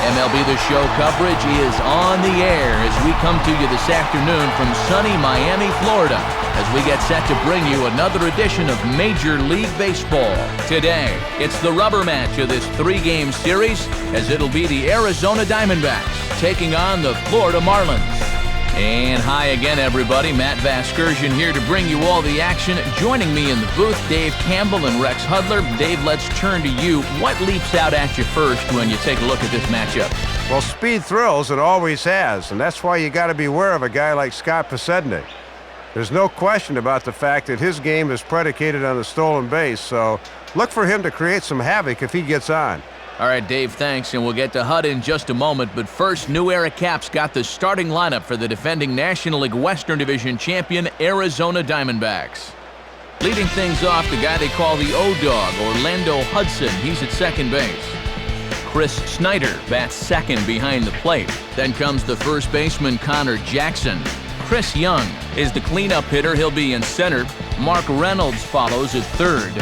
MLB The Show coverage is on the air as we come to you this afternoon from sunny Miami, Florida, as we get set to bring you another edition of Major League Baseball. Today, it's the rubber match of this three-game series, as it'll be the Arizona Diamondbacks taking on the Florida Marlins. And hi again, everybody. Matt Vasgersian here to bring you all the action. Joining me in the booth, Dave Campbell and Rex Hudler. Dave, let's turn to you. What leaps out at you first when you take a look at this matchup? Well, speed thrills, it always has, and that's why you got to beware of a guy like Scott Podsednik. There's no question about the fact that his game is predicated on the stolen base, so look for him to create some havoc if he gets on. All right, Dave, thanks, and we'll get to Hud in just a moment. But first, New Era Caps got the starting lineup for the defending National League Western Division champion Arizona Diamondbacks. Leading things off, the guy they call the O-Dog, Orlando Hudson. He's at second base. Chris Snyder bats second behind the plate. Then comes the first baseman, Connor Jackson. Chris Young is the cleanup hitter. He'll be in center. Mark Reynolds follows at third.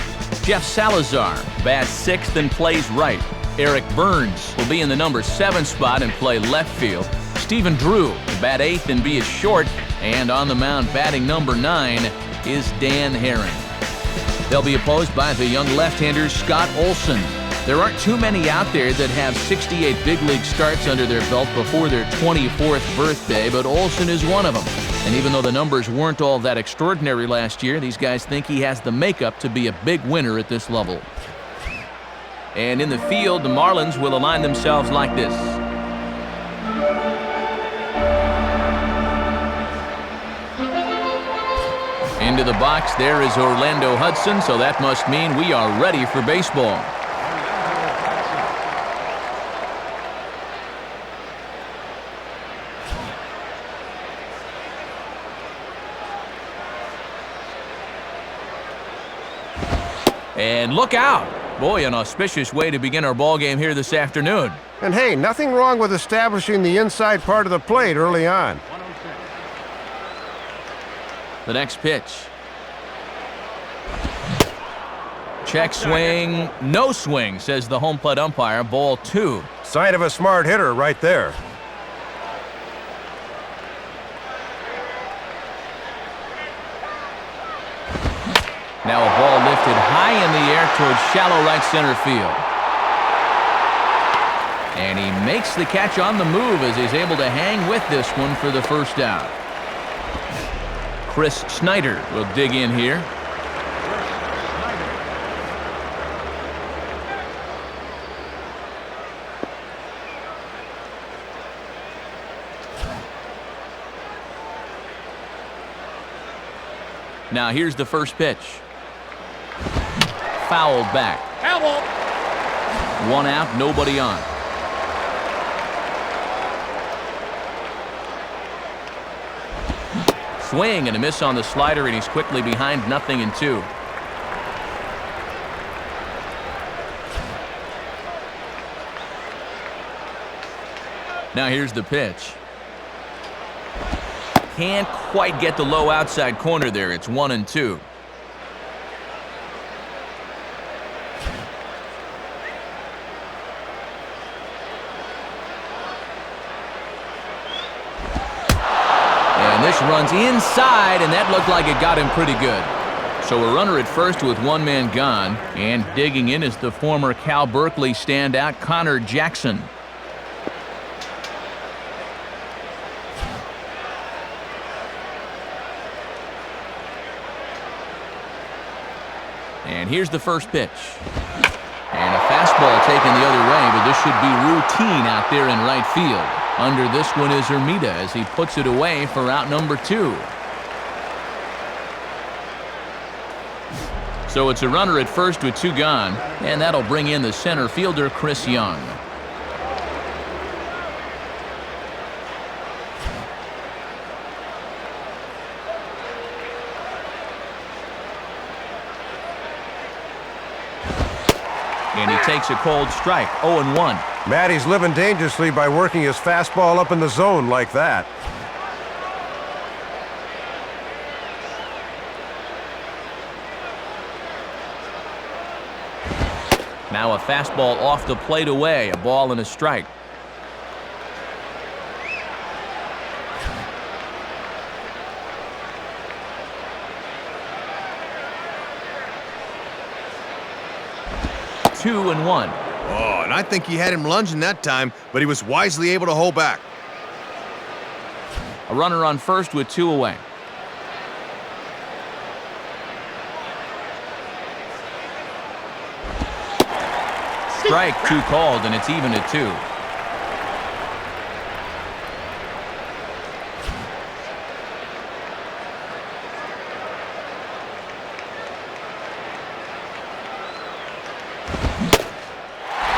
Jeff Salazar bats sixth and plays right. Eric Burns will be in the number 7 spot and play left field. Stephen Drew to bat 8th and be a short. And on the mound batting number 9 is Dan Herring. They'll be opposed by the young left-hander Scott Olson. There aren't too many out there that have 68 big league starts under their belt before their 24th birthday, but Olson is one of them. And even though the numbers weren't all that extraordinary last year, these guys think he has the makeup to be a big winner at this level. And in the field, the Marlins will align themselves like this. Into the box, there is Orlando Hudson, so that must mean we are ready for baseball. And look out! Boy, an auspicious way to begin our ball game here this afternoon. And hey, nothing wrong with establishing the inside part of the plate early on. The next pitch. Check swing, no swing, says the home plate umpire. Ball 2. Sign of a smart hitter right there. Now a ball lifted high in the air towards shallow right center field. And he makes the catch on the move as he's able to hang with this one for the first out. Chris Snyder will dig in here. Now here's the first pitch. Fouled back. One out, nobody on. Swing and a miss on the slider, and he's quickly behind 0-2. Now here's the pitch. Can't quite get the low outside corner there. It's 1-2. And this runs inside, and that looked like it got him pretty good. So a runner at first with one man gone, and digging in is the former Cal Berkeley standout Connor Jackson. And here's the first pitch. And a fastball taken the other way, but this should be routine out there in right field. Under this one is Ermita as he puts it away for out number 2. So it's a runner at first with 2 gone, and that'll bring in the center fielder, Chris Young. And he takes a cold strike, 0-1. Matty's living dangerously by working his fastball up in the zone like that. Now a fastball off the plate away, a ball and a strike. 2-1. Oh, and I think he had him lunging that time, but he was wisely able to hold back. A runner on first with 2 away. Strike 2 called, and it's even at 2.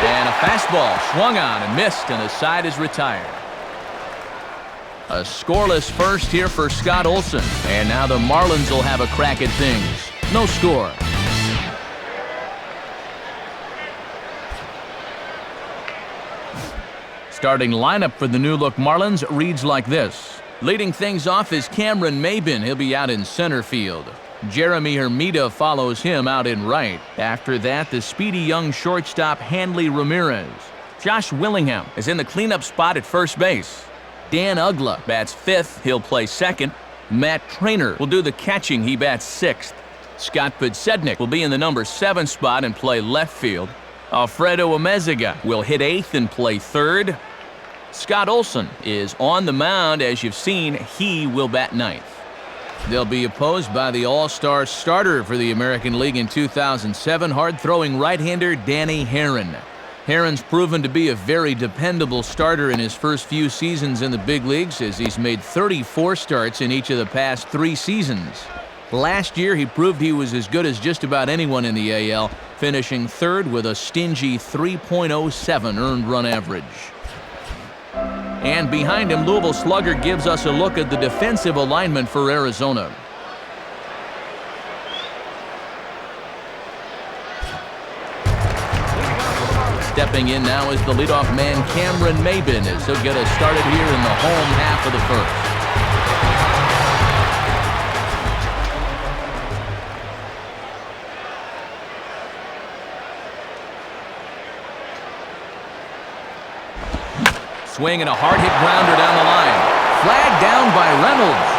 And a fastball swung on and missed, and the side is retired. A scoreless first here for Scott Olson, and now the Marlins will have a crack at things. No score. Starting lineup for the new-look Marlins reads like this. Leading things off is Cameron Maybin. He'll be out in center field. Jeremy Hermida follows him out in right. After that, the speedy young shortstop Hanley Ramirez. Josh Willingham is in the cleanup spot at first base. Dan Ugla bats 5th. He'll play 2nd. Matt Trainer will do the catching. He bats 6th. Scott Podsednik will be in the number 7 spot and play left field. Alfredo Amezaga will hit 8th and play 3rd. Scott Olson is on the mound. As you've seen, he will bat 9th. They'll be opposed by the all-star starter for the American League in 2007, hard-throwing right-hander Danny Herron. Herron's proven to be a very dependable starter in his first few seasons in the big leagues, as he's made 34 starts in each of the past 3 seasons. Last year, he proved he was as good as just about anyone in the AL, finishing 3rd with a stingy 3.07 earned run average. And behind him, Louisville slugger gives us a look at the defensive alignment for Arizona. Stepping in now is the leadoff man Cameron Maybin, as he'll get us started here in the home half of the first. Swing and a hard-hit grounder down the line. Flag down by Reynolds.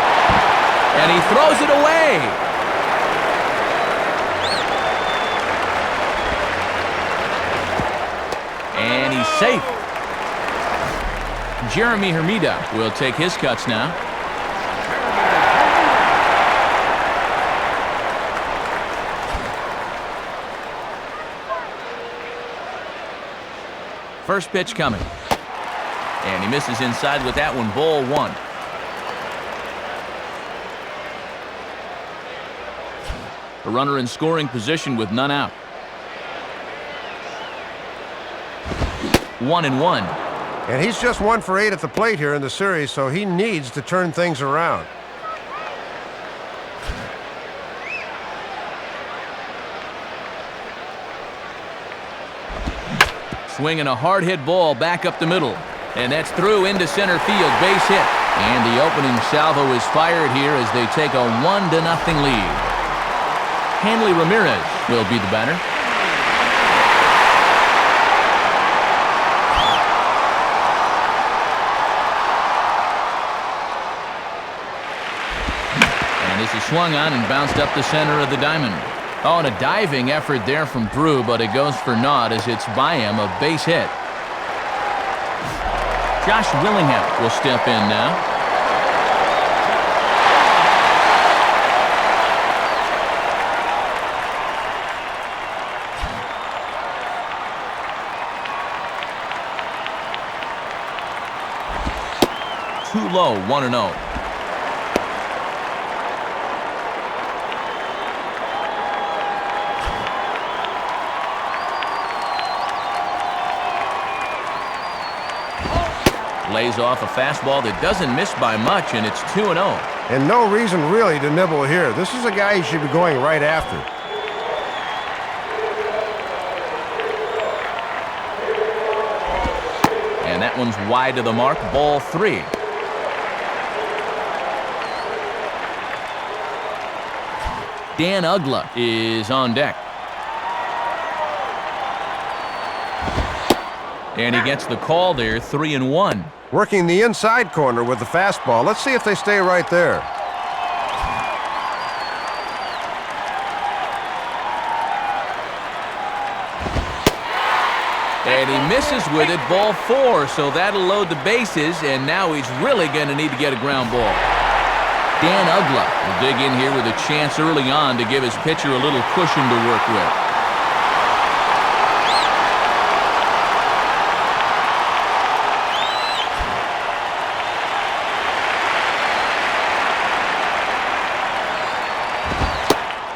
And he throws it away. And he's safe. Jeremy Hermida will take his cuts now. First pitch coming. And he misses inside with that one, ball 1. A runner in scoring position with none out. 1-1. And he's just 1 for 8 at the plate here in the series, so he needs to turn things around. Swinging a hard-hit ball back up the middle. And that's through into center field, base hit. And the opening salvo is fired here as they take a 1-0 lead. Hanley Ramirez will be the batter. And this is swung on and bounced up the center of the diamond. Oh, and a diving effort there from Drew, but it goes for naught as it's by him, a base hit. Josh Willingham will step in now. Too low, 1-0. Lays off a fastball that doesn't miss by much, and it's 2-0. And no reason really to nibble here. This is a guy you should be going right after. And that one's wide to the mark, ball 3. Dan Ugla is on deck. And he gets the call there, 3-1. Working the inside corner with the fastball. Let's see if they stay right there. And he misses with it, ball 4, so that'll load the bases, and now he's really going to need to get a ground ball. Dan Ugla will dig in here with a chance early on to give his pitcher a little cushion to work with.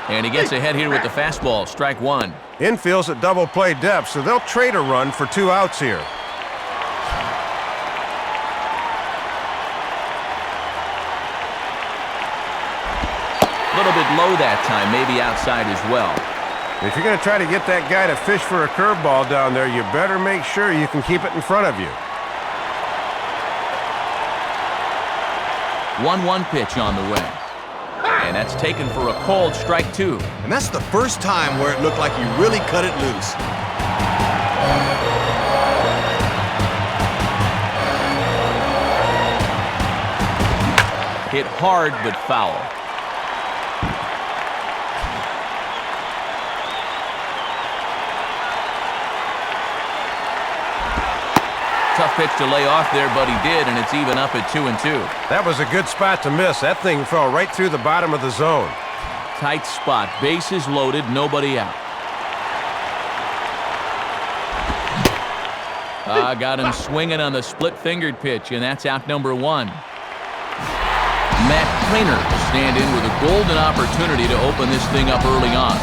And he gets ahead here with the fastball, strike 1. Infield's at double play depth, so they'll trade a run for 2 outs here. A little bit low that time, maybe outside as well. If you're going to try to get that guy to fish for a curveball down there, you better make sure you can keep it in front of you. 1-1 pitch on the way. And that's taken for a called strike 2. And that's the first time where it looked like he really cut it loose. Hit hard but foul. Tough pitch to lay off there, but he did, and it's even up at 2-2. That was a good spot to miss. That thing fell right through the bottom of the zone. Tight spot, bases loaded, nobody out. Got him swinging on the split-fingered pitch, and that's out number 1. Matt Trainer will stand in with a golden opportunity to open this thing up early on.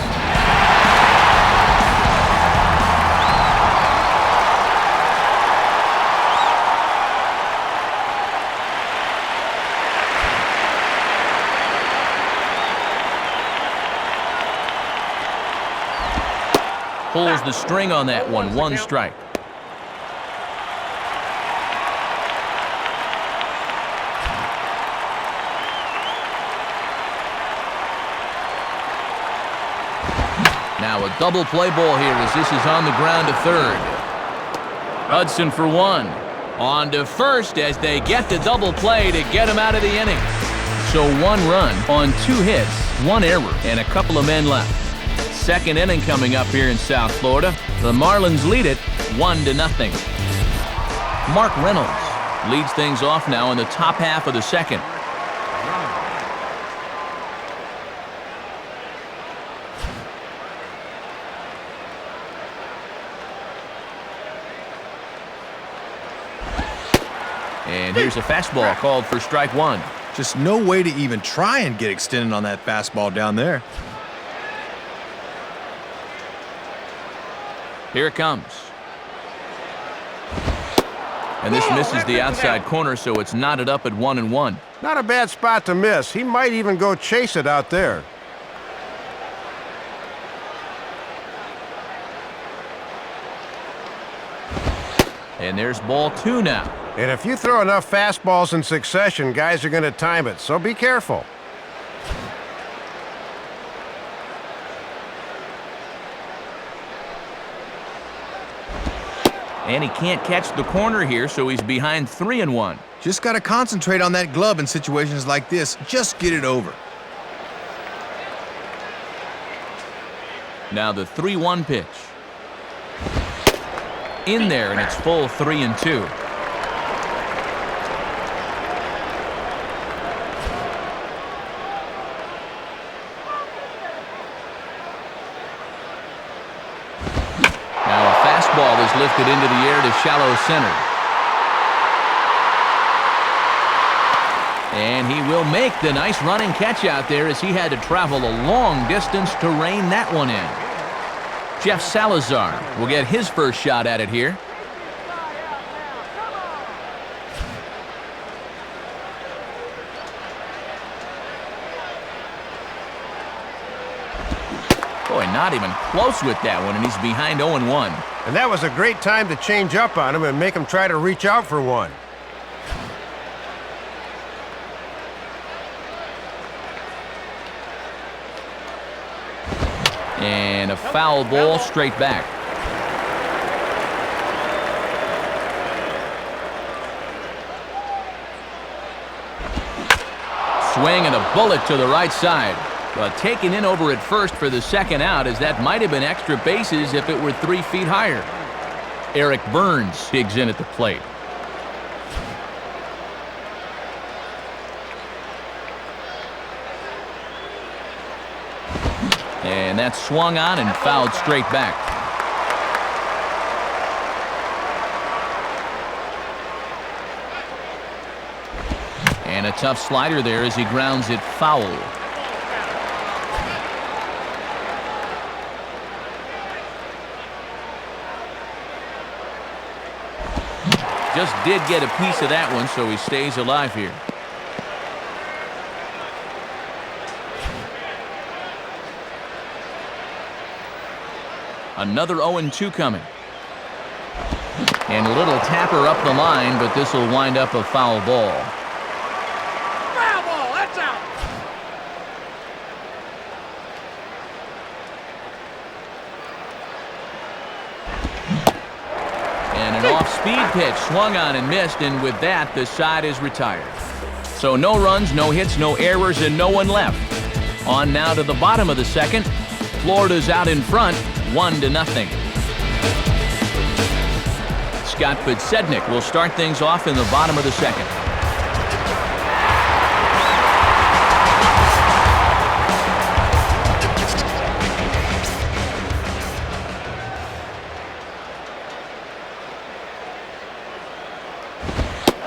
Pulls the string on that one, 1 strike. Now a double play ball here as this is on the ground to third. Hudson for 1. On to first as they get the double play to get him out of the inning. So 1 run on 2 hits, 1 error, and a couple of men left. Second inning coming up here in South Florida. The Marlins lead it 1-0. Mark Reynolds leads things off now in the top half of the second. And here's a fastball called for strike 1. Just no way to even try and get extended on that fastball down there. Here it comes. And this misses the outside corner, so it's knotted up at 1-1. Not a bad spot to miss. He might even go chase it out there. And there's ball 2 now. And if you throw enough fastballs in succession, guys are going to time it, so be careful. And he can't catch the corner here, so he's behind 3-1. Just got to concentrate on that glove in situations like this. Just get it over. Now the 3-1 pitch. In there, and it's full 3-2. Ball is lifted into the air to shallow center. And he will make the nice running catch out there as he had to travel a long distance to rein that one in. Jeff Salazar will get his first shot at it here. Boy, not even close with that one, and he's behind 0-1. And that was a great time to change up on him and make him try to reach out for one. And a foul ball straight back. Swing and a bullet to the right side. But taken in over at first for the second out, as that might have been extra bases if it were 3 feet higher. Eric Burns digs in at the plate. And that's swung on and fouled straight back. And a tough slider there as he grounds it foul. Just did get a piece of that one, so he stays alive here. Another 0-2 coming. And a little tapper up the line, but this will wind up a foul ball. Foul ball, that's out. And an off-speed pitch swung on and missed, and with that, the side is retired. So no runs, no hits, no errors, and no one left. On now to the bottom of the second. Florida's out in front, 1-0. Scott Podsednik will start things off in the bottom of the second.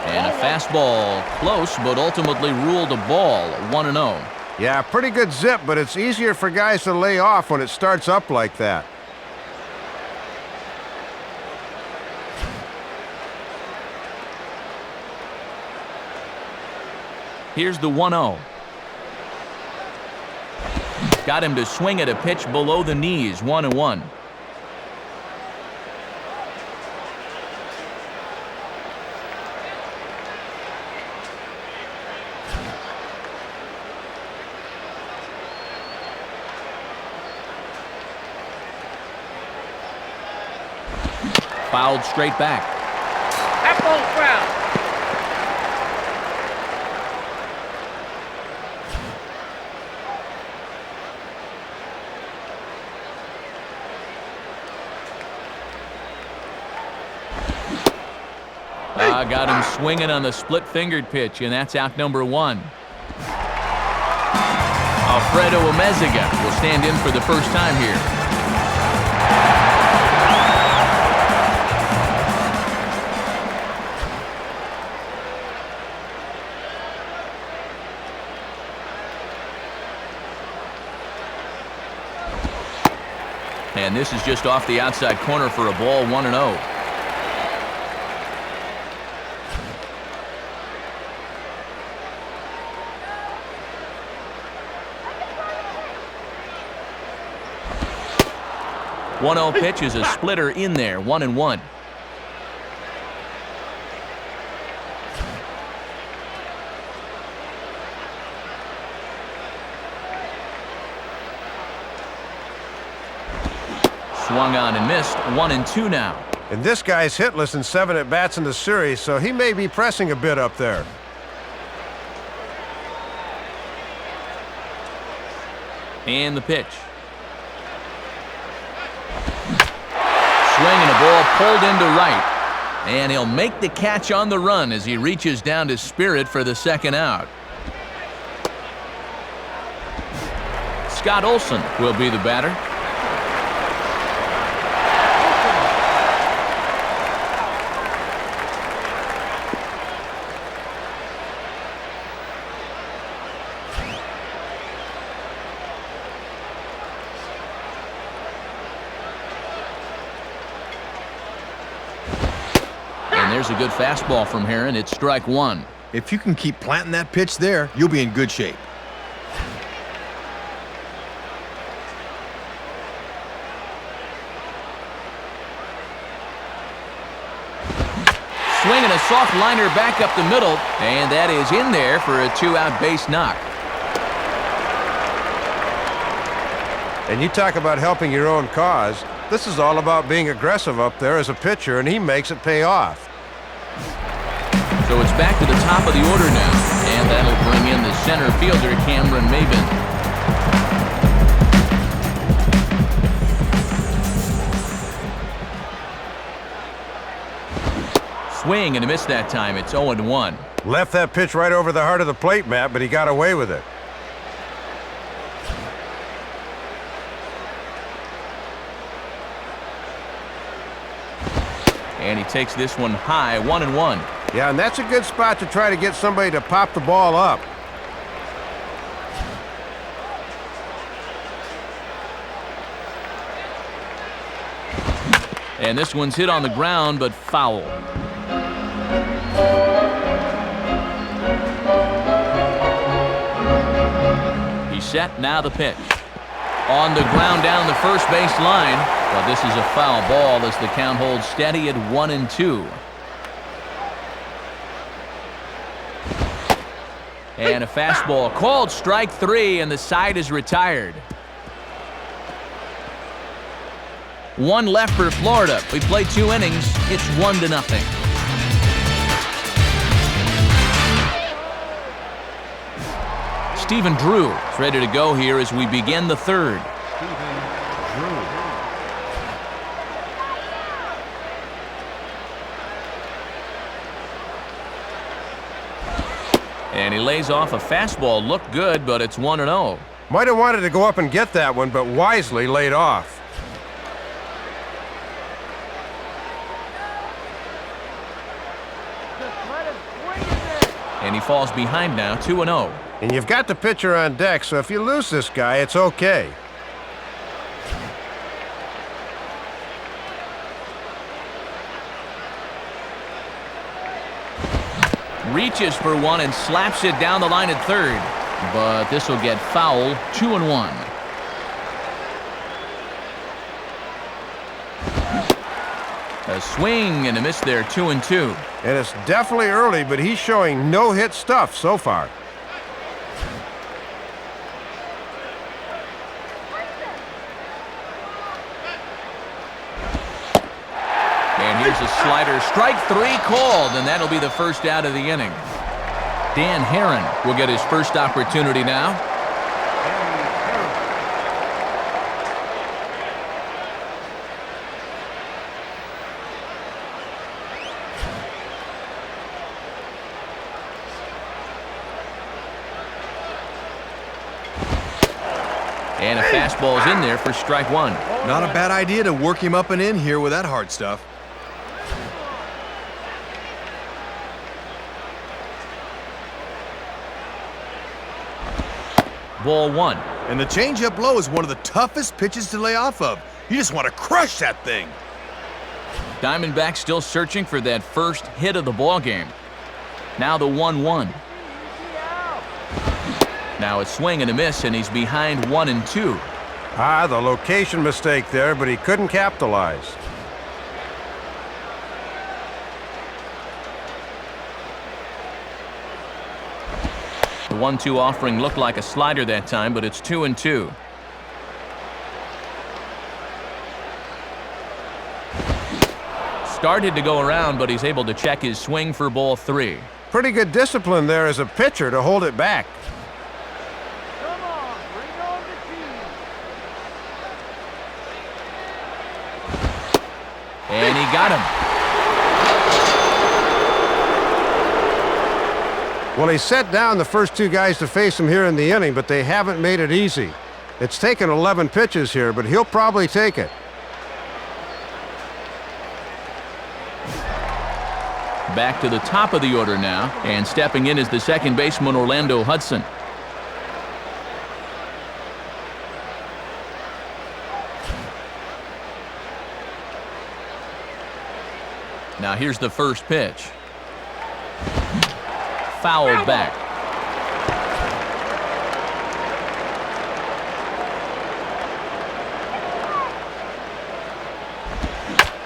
And a fastball, close, but ultimately ruled a ball, 1-0. Yeah, pretty good zip, but it's easier for guys to lay off when it starts up like that. Here's the 1-0. Got him to swing at a pitch below the knees, 1-1. Fouled straight back. That ball's foul. Got him swinging on the split-fingered pitch, and that's out number 1. Alfredo Amezaga will stand in for the first time here. And this is just off the outside corner for a ball, 1-0. One-0 pitch is a splitter in there, 1-1. Swung on and missed, 1-2 now. And this guy's hitless in 7 at-bats in the series, so he may be pressing a bit up there. And the pitch. Swing and a ball pulled into right. And he'll make the catch on the run as he reaches down to Spirit for the second out. Scott Olson will be the batter. There's a good fastball from Herron. It's strike 1. If you can keep planting that pitch there, you'll be in good shape. Swinging a soft liner back up the middle, and that is in there for a 2-out base knock. And you talk about helping your own cause. This is all about being aggressive up there as a pitcher, and he makes it pay off. So it's back to the top of the order now, and that'll bring in the center fielder, Cameron Maben. swing and a miss that time. It's 0-1. Left that pitch right over the heart of the plate, Matt, but he got away with it. And he takes this one high, 1-1. Yeah, and that's a good spot to try to get somebody to pop the ball up. And this one's hit on the ground, but foul. He's set, now the pitch. On the ground down the first base line, but this is a foul ball as the count holds steady at 1-2. And a fastball called strike 3, and the side is retired. One left for Florida. We played 2 innings. It's 1-0. Stephen Drew is ready to go here as we begin the third. And he lays off a fastball. Looked good, but it's 1-0. Might have wanted to go up and get that one, but wisely laid off. And he falls behind now, 2-0. And you've got the pitcher on deck, so if you lose this guy, it's okay. Reaches for one and slaps it down the line at third. But this will get foul, 2-1. A swing and a miss there, 2-2. And it's definitely early, but he's showing no-hit stuff so far. And here's a slider, strike 3 called, and that'll be the first out of the inning. Dan Herron will get his first opportunity now. And a fastball's in there for strike 1. Not a bad idea to work him up and in here with that hard stuff. Ball 1. And the changeup low is one of the toughest pitches to lay off of. You just want to crush that thing. Diamondbacks still searching for that first hit of the ball game. Now the 1-1. Now a swing and a miss, and he's behind 1-2. Ah, the location mistake there, but he couldn't capitalize. The 1-2 offering looked like a slider that time, but it's 2-2. Started to go around, but he's able to check his swing for ball 3. Pretty good discipline there as a pitcher to hold it back. Come on, bring on the team. And he got him. Well, he set down the first 2 guys to face him here in the inning, but they haven't made it easy. It's taken 11 pitches here, but he'll probably take it. Back to the top of the order now, and stepping in is the second baseman, Orlando Hudson. Now here's the first pitch. Fouled back.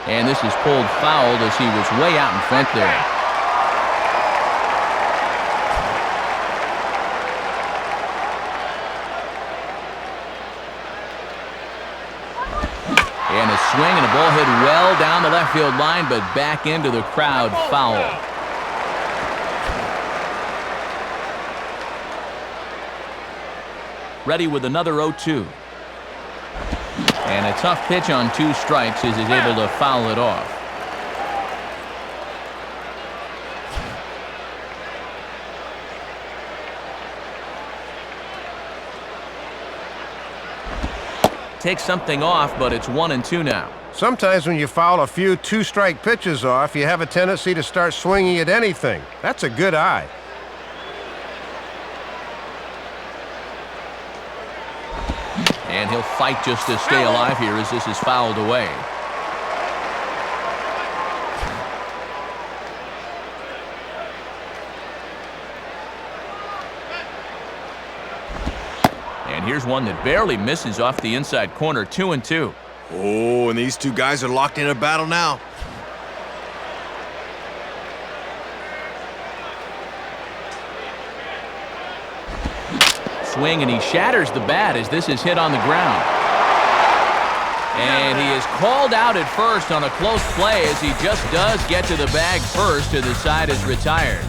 And this is pulled fouled as he was way out in front there. And a swing and a ball hit well down the left field line, but back into the crowd, foul. Ready with another 0-2. And a tough pitch on 2 strikes as he's able to foul it off. Takes something off, but it's 1-2 now. Sometimes when you foul a few two-strike pitches off, you have a tendency to start swinging at anything. That's a good eye. And he'll fight just to stay alive here as this is fouled away. And here's one that barely misses off the inside corner, 2-2. Oh, and these two guys are locked in a battle now. Swing, and he shatters the bat as this is hit on the ground. And he is called out at first on a close play as he just does get to the bag first, and the side is retired.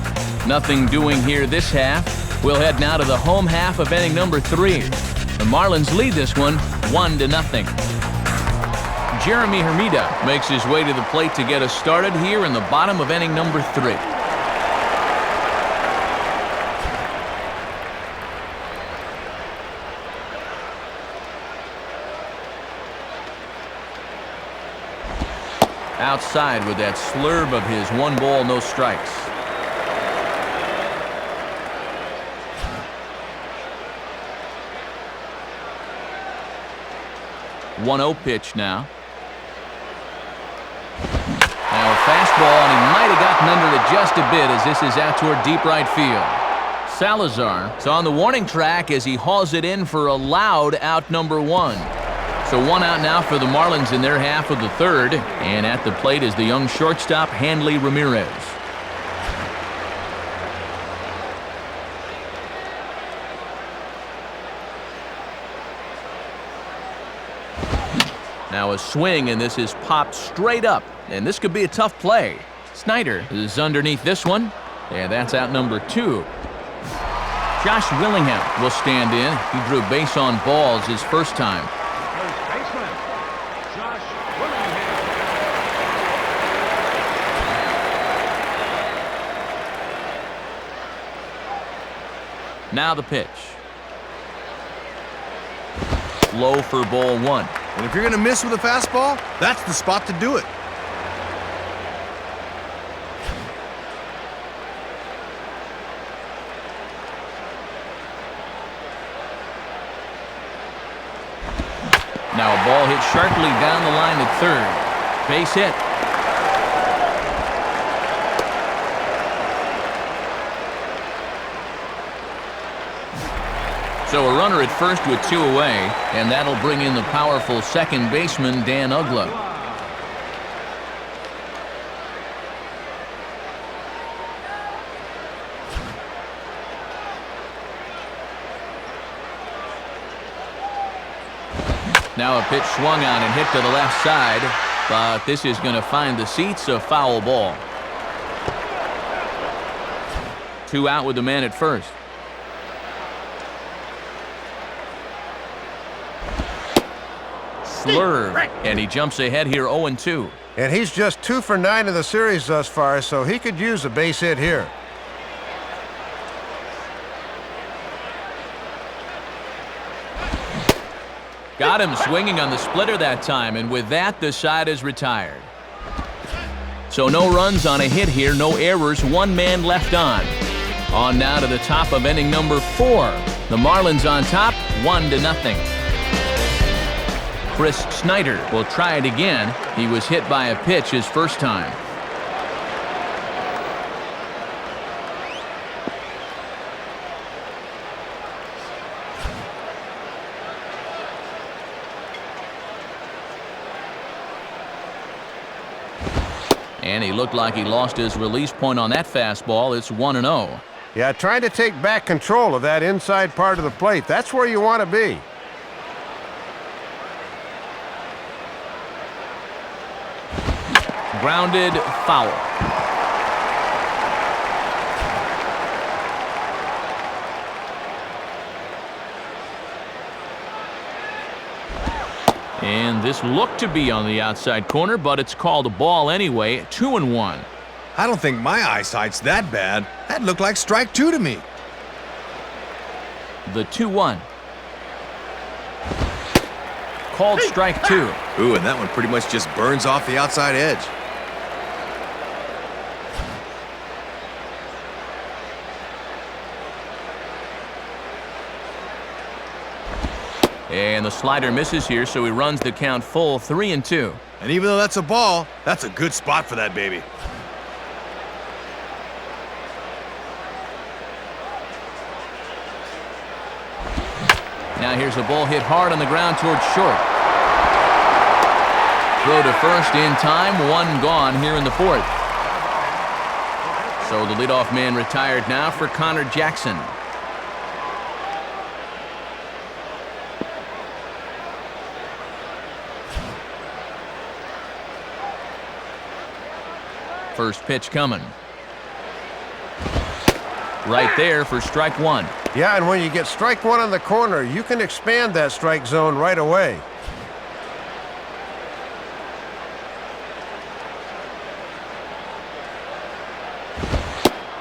Nothing doing here this half. We'll head now to the home half of inning number 3. The Marlins lead this one 1-0. Jeremy Hermida makes his way to the plate to get us started here in the bottom of inning number 3. Outside with that slurve of his 1 ball, no strikes. One-0 pitch now. Now a fastball, and he might have gotten under it just a bit as this is out toward deep right field. Salazar is on the warning track as he hauls it in for a loud out number 1. So 1 out now for the Marlins in their half of the 3rd, and at the plate is the young shortstop, Hanley Ramirez. Now a swing, and this is popped straight up, and this could be a tough play. Snyder is underneath this one, and that's out number 2. Josh Willingham will stand in. He drew base on balls his first time. First baseman, Josh Willingham. Now the pitch. Low for ball 1. And if you're going to miss with a fastball, that's the spot to do it. Now a ball hit sharply down the line at 3rd. Base hit. So a runner at first with 2 away, and that'll bring in the powerful second baseman, Dan Uggla. Now a pitch swung on and hit to the left side, but this is going to find the seats, a foul ball. 2 out with the man at first. Slurve, and he jumps ahead here 0-2. And he's just 2 for 9 in the series thus far, so he could use a base hit here. Got him swinging on the splitter that time, and with that, the side is retired. So no runs on a hit here, no errors, 1 man left on. On now to the top of inning number 4. The Marlins on top, 1-0. Chris Snyder will try it again. He was hit by a pitch his first time. And he looked like he lost his release point on that fastball. It's 1-0. Yeah, trying to take back control of that inside part of the plate. That's where you want to be. Grounded foul. And this looked to be on the outside corner, but it's called a ball anyway. 2-1. I don't think my eyesight's that bad. That looked like strike 2 to me. The 2-1. called strike 2. Ooh, and that one pretty much just burns off the outside edge. And the slider misses here, so he runs the count full 3-2. And even though that's a ball, that's a good spot for that baby. Now here's a ball hit hard on the ground towards short. Throw to first in time, one gone here in the fourth. So the leadoff man retired now for Connor Jackson. First pitch coming. Right there for strike 1. Yeah, and when you get strike 1 on the corner, you can expand that strike zone right away.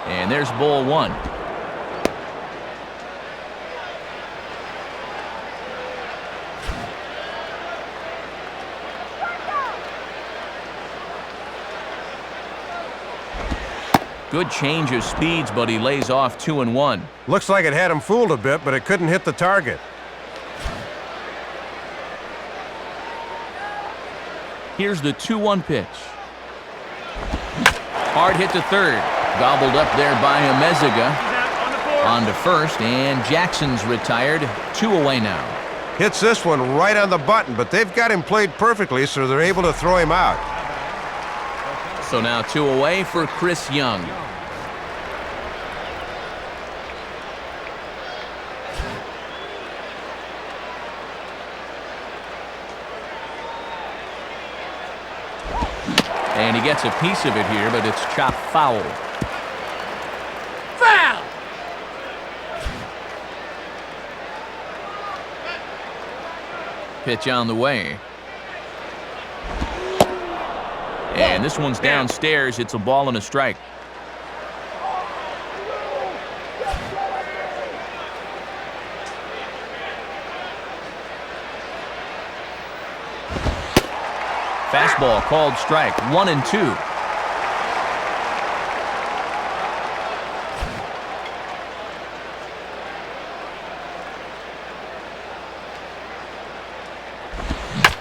And there's ball 1. Good change of speeds, but he lays off 2-1. Looks like it had him fooled a bit, but it couldn't hit the target. Here's the 2-1 pitch. Hard hit to third. Gobbled up there by Amezaga. On to first, and Jackson's retired. 2 away now. Hits this one right on the button, but they've got him played perfectly, so they're able to throw him out. So now 2 away for Chris Young. And he gets a piece of it here, but it's chopped foul. Foul! Pitch on the way. And this one's downstairs. It's a ball and a strike. Fastball called strike. 1-2.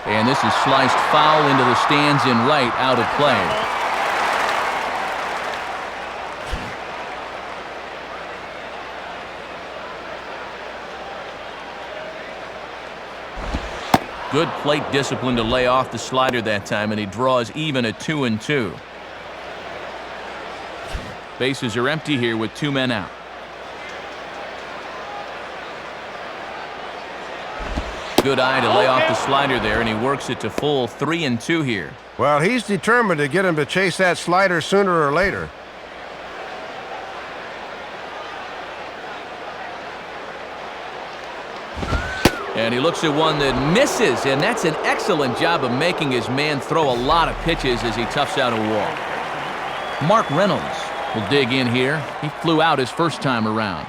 And this is sliced foul into the stands in right, out of play. Good plate discipline to lay off the slider that time, and he draws even at 2-2. Bases are empty here with 2 men out. Good eye to lay off the slider there, and he works it to full 3-2 here. Well, he's determined to get him to chase that slider sooner or later. And he looks at one that misses, and that's an excellent job of making his man throw a lot of pitches as he toughs out a wall. Mark Reynolds will dig in here. He flew out his first time around.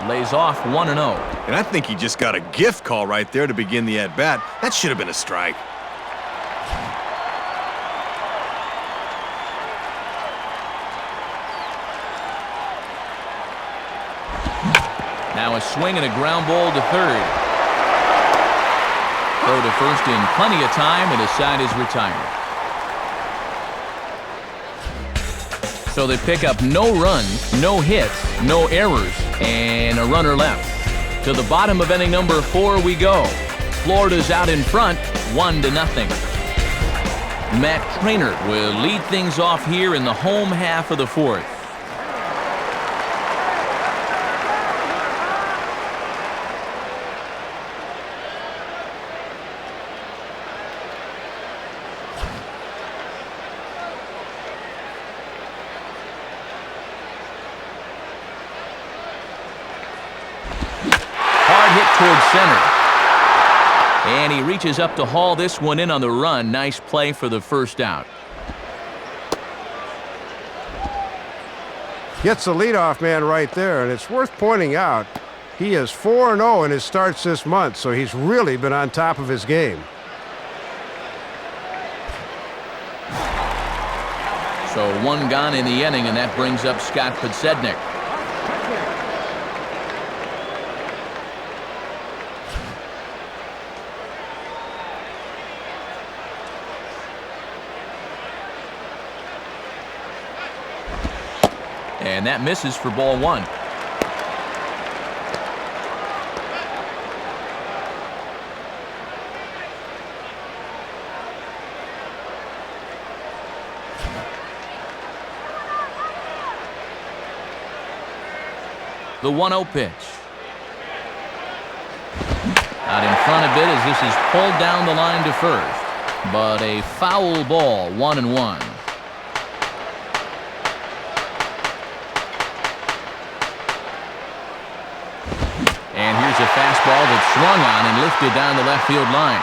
Lays off 1-0. And I think he just got a gift call right there to begin the at-bat. That should have been a strike. Now a swing and a ground ball to third. Throw to first in plenty of time, and his side is retired. So they pick up no runs, no hits, no errors, and a runner left. To the bottom of inning number 4 we go. Florida's out in front, 1-0. Matt Traynor will lead things off here in the home half of the fourth. Towards center. And he reaches up to haul this one in on the run. Nice play for the first out. Gets the leadoff man right there, and it's worth pointing out he is 4-0 in his starts this month, so he's really been on top of his game. So one gone in the inning, and that brings up Scott Podsednik. And that misses for ball one. The 1-0 pitch. Out in front of it as this is pulled down the line to first. But a foul ball, 1-1. And here's a fastball that's swung on and lifted down the left field line.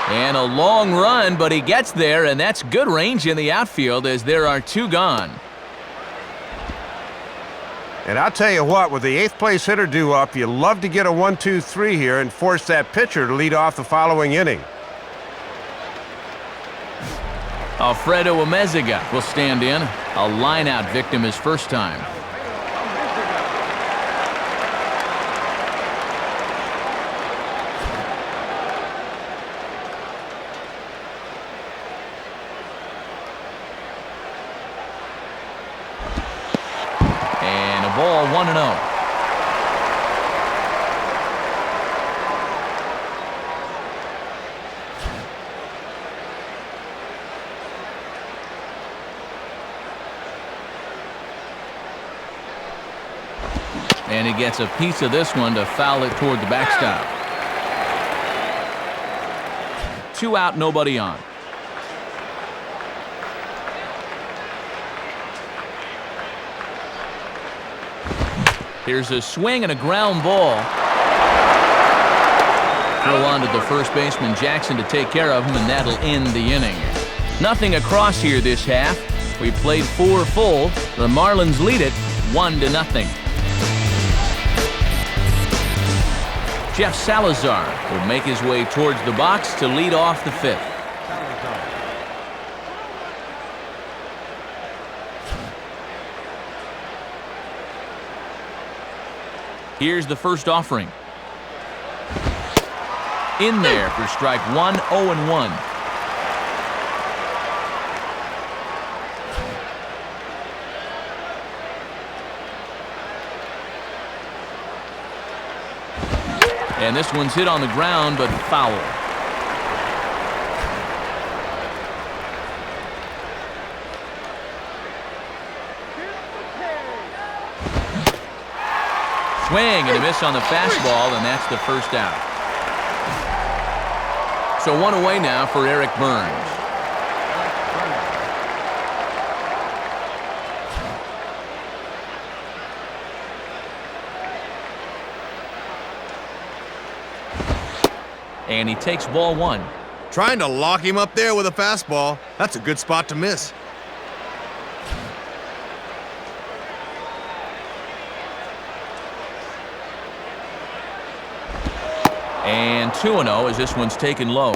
And a long run, but he gets there, and that's good range in the outfield as there are two gone. And I'll tell you what, with the 8th place hitter due up, you love to get a 1-2-3 here and force that pitcher to lead off the following inning. Alfredo Amezaga will stand in. A line-out victim his first time. Ball 1-0. And he gets a piece of this one to foul it toward the backstop. 2 out, nobody on. Here's a swing and a ground ball. Throw on to the first baseman Jackson to take care of him, and that'll end the inning. Nothing across here this half. We played 4 full. The Marlins lead it 1-0. Jeff Salazar will make his way towards the box to lead off the 5th. Here's the first offering. In there for strike 1, 0-1. And this one's hit on the ground, but foul. Swing and a miss on the fastball, and that's the first out. So one away now for Eric Burns. And he takes ball 1. Trying to lock him up there with a fastball. That's a good spot to miss. And 2-0 as this one's taken low.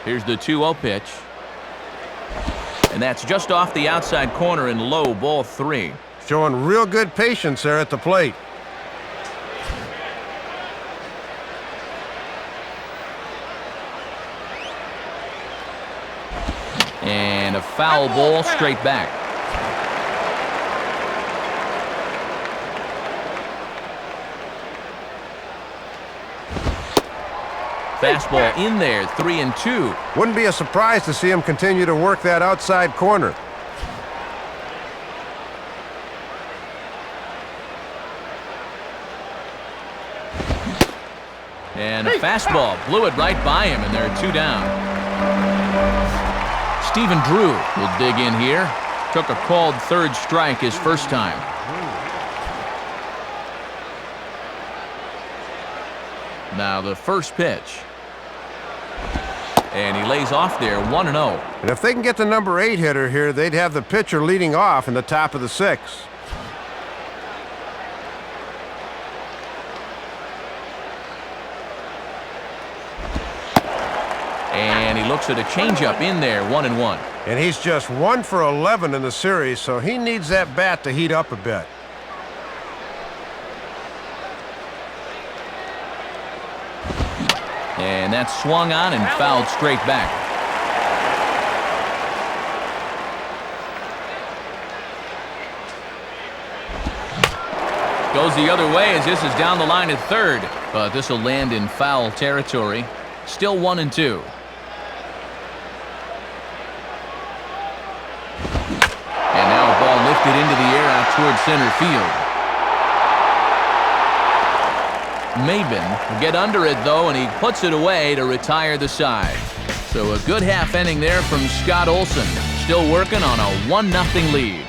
Here's the 2-0 pitch. And that's just off the outside corner and low, ball 3. Showing real good patience there at the plate. And a foul ball straight back. Fastball in there, 3-2. Wouldn't be a surprise to see him continue to work that outside corner. And a fastball blew it right by him, and there are 2 down. Stephen Drew will dig in here. Took a called third strike his first time. Now the first pitch. And he lays off there, 1-0. And if they can get the number 8 hitter here, they'd have the pitcher leading off in the top of the 6th. And he looks at a changeup in there, 1-1. And he's just 1 for 11 in the series, so he needs that bat to heat up a bit. And that's swung on and fouled straight back. Goes the other way as this is down the line at third. But this will land in foul territory. Still 1-2. And now a ball lifted into the air out toward center field. Maben will get under it, though, and he puts it away to retire the side. So a good half inning there from Scott Olson. Still working on a 1-0 lead.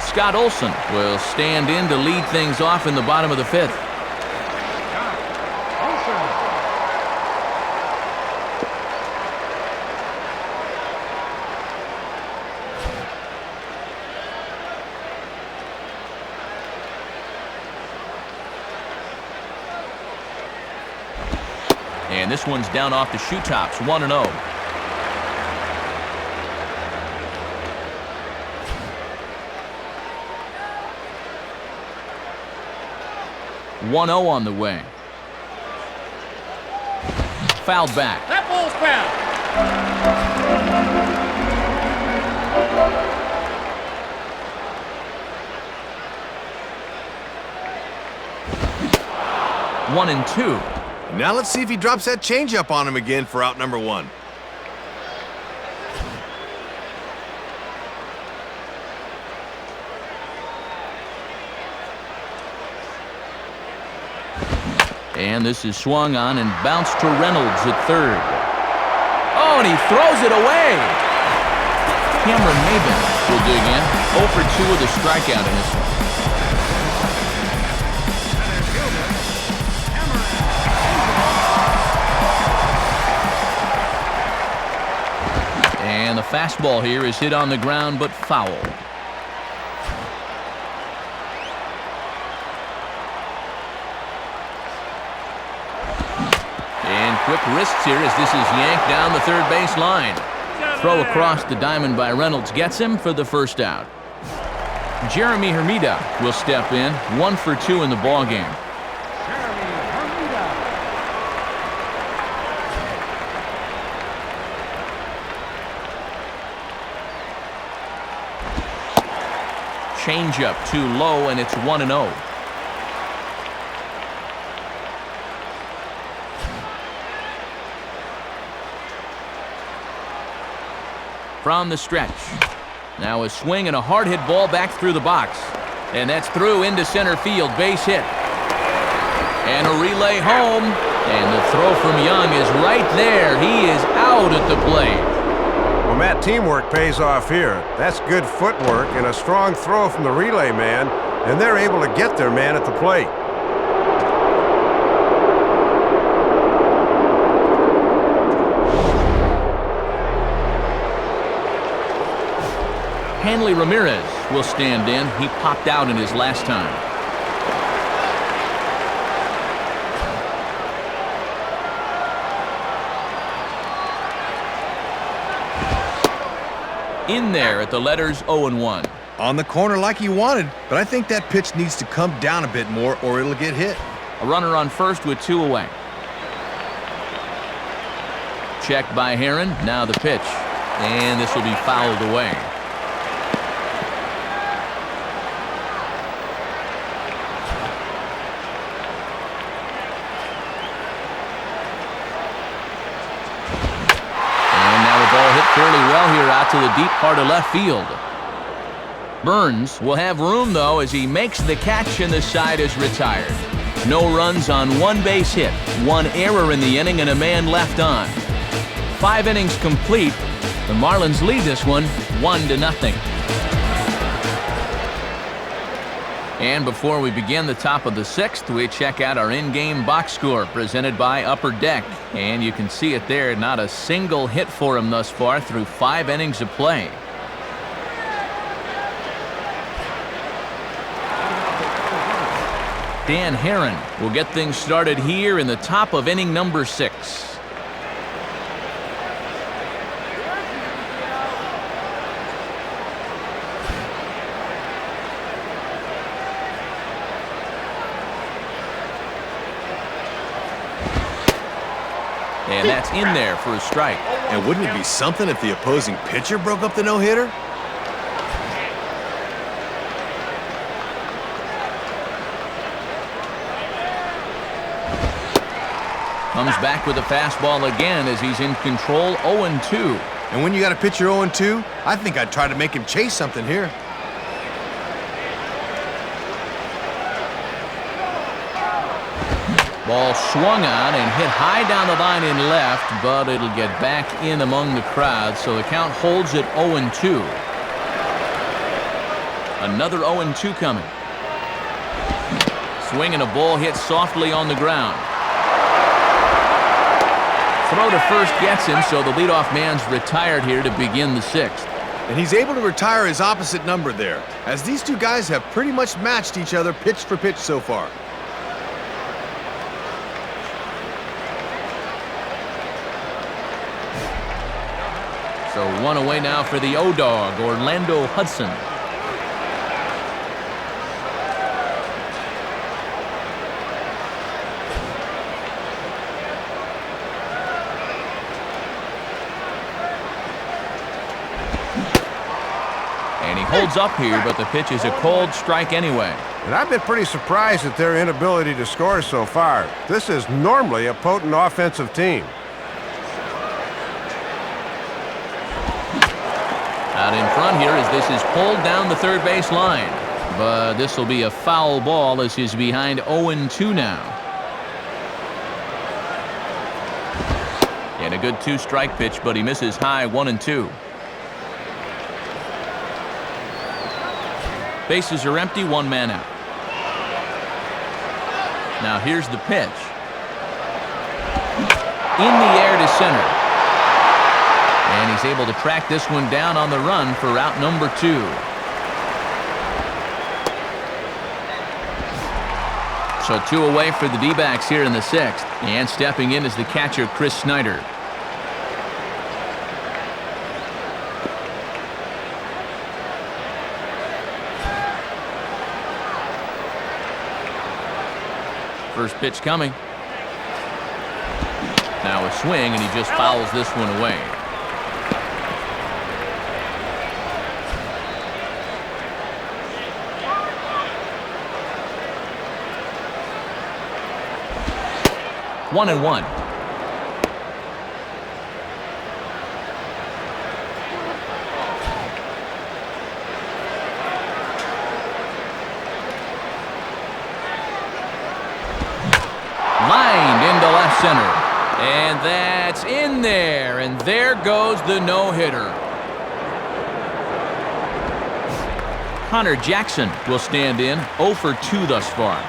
Scott Olson will stand in to lead things off in the bottom of the 5th. And this one's down off the shoe tops, 1-0. On the way. Fouled back. That ball's fouled. 1-2. Now let's see if he drops that changeup on him again for out number 1. And this is swung on and bounced to Reynolds at third. Oh, and he throws it away. Cameron Maben will dig in. 0 for 2 with a strikeout in this one. And the fastball here is hit on the ground but foul. Quick wrists here as this is yanked down the third base line. Throw across the diamond by Reynolds gets him for the first out. Jeremy Hermida will step in, 1 for 2 in the ballgame. Changeup too low, and it's 1-0. From the stretch. Now a swing and a hard hit ball back through the box. And that's through into center field. Base hit. And a relay home. And the throw from Young is right there. He is out at the plate. Well, Matt, teamwork pays off here. That's good footwork and a strong throw from the relay man, and they're able to get their man at the plate. Hanley Ramirez will stand in. He popped out in his last time. In there at the letters 0-1. On the corner like he wanted, but I think that pitch needs to come down a bit more or it'll get hit. A runner on first with 2 away. Checked by Heron. Now the pitch. And this will be fouled away. Fairly well here out to the deep part of left field. Burns will have room, though, as he makes the catch and the side is retired. No runs on 1 base hit, 1 error in the inning, and a man left on. 5 innings complete. The Marlins lead this one 1-0. And before we begin the top of the 6th, we check out our in-game box score presented by Upper Deck. And you can see it there, not a single hit for him thus far through 5 innings of play. Dan Herron will get things started here in the top of inning number 6. And that's in there for a strike. And wouldn't it be something if the opposing pitcher broke up the no-hitter? Comes back with a fastball again as he's in control, 0-2. And when you got a pitcher 0-2, I think I'd try to make him chase something here. Ball swung on and hit high down the line in left, but it'll get back in among the crowd, so the count holds at 0-2. Another 0-2 coming. Swing and a ball hit softly on the ground. Throw to first gets him, so the leadoff man's retired here to begin the 6th. And he's able to retire his opposite number there, as these two guys have pretty much matched each other pitch for pitch so far. So 1 away now for the O-Dog, Orlando Hudson. And he holds up here, but the pitch is a cold strike anyway. And I've been pretty surprised at their inability to score so far. This is normally a potent offensive team. Out in front here as this is pulled down the third base line. But this will be a foul ball as he's behind 0-2 now. And a good 2-strike pitch, but he misses high, 1-2. Bases are empty, 1 man out. Now here's the pitch. In the air to center. And he's able to track this one down on the run for out number 2. So 2 away for the D-backs here in the 6th. And stepping in is the catcher, Chris Snyder. First pitch coming. Now a swing, and he just fouls this one away. One and one. Lined into left center. And that's in there. And there goes the no-hitter. Connor Jackson will stand in, 0 for 2 thus far.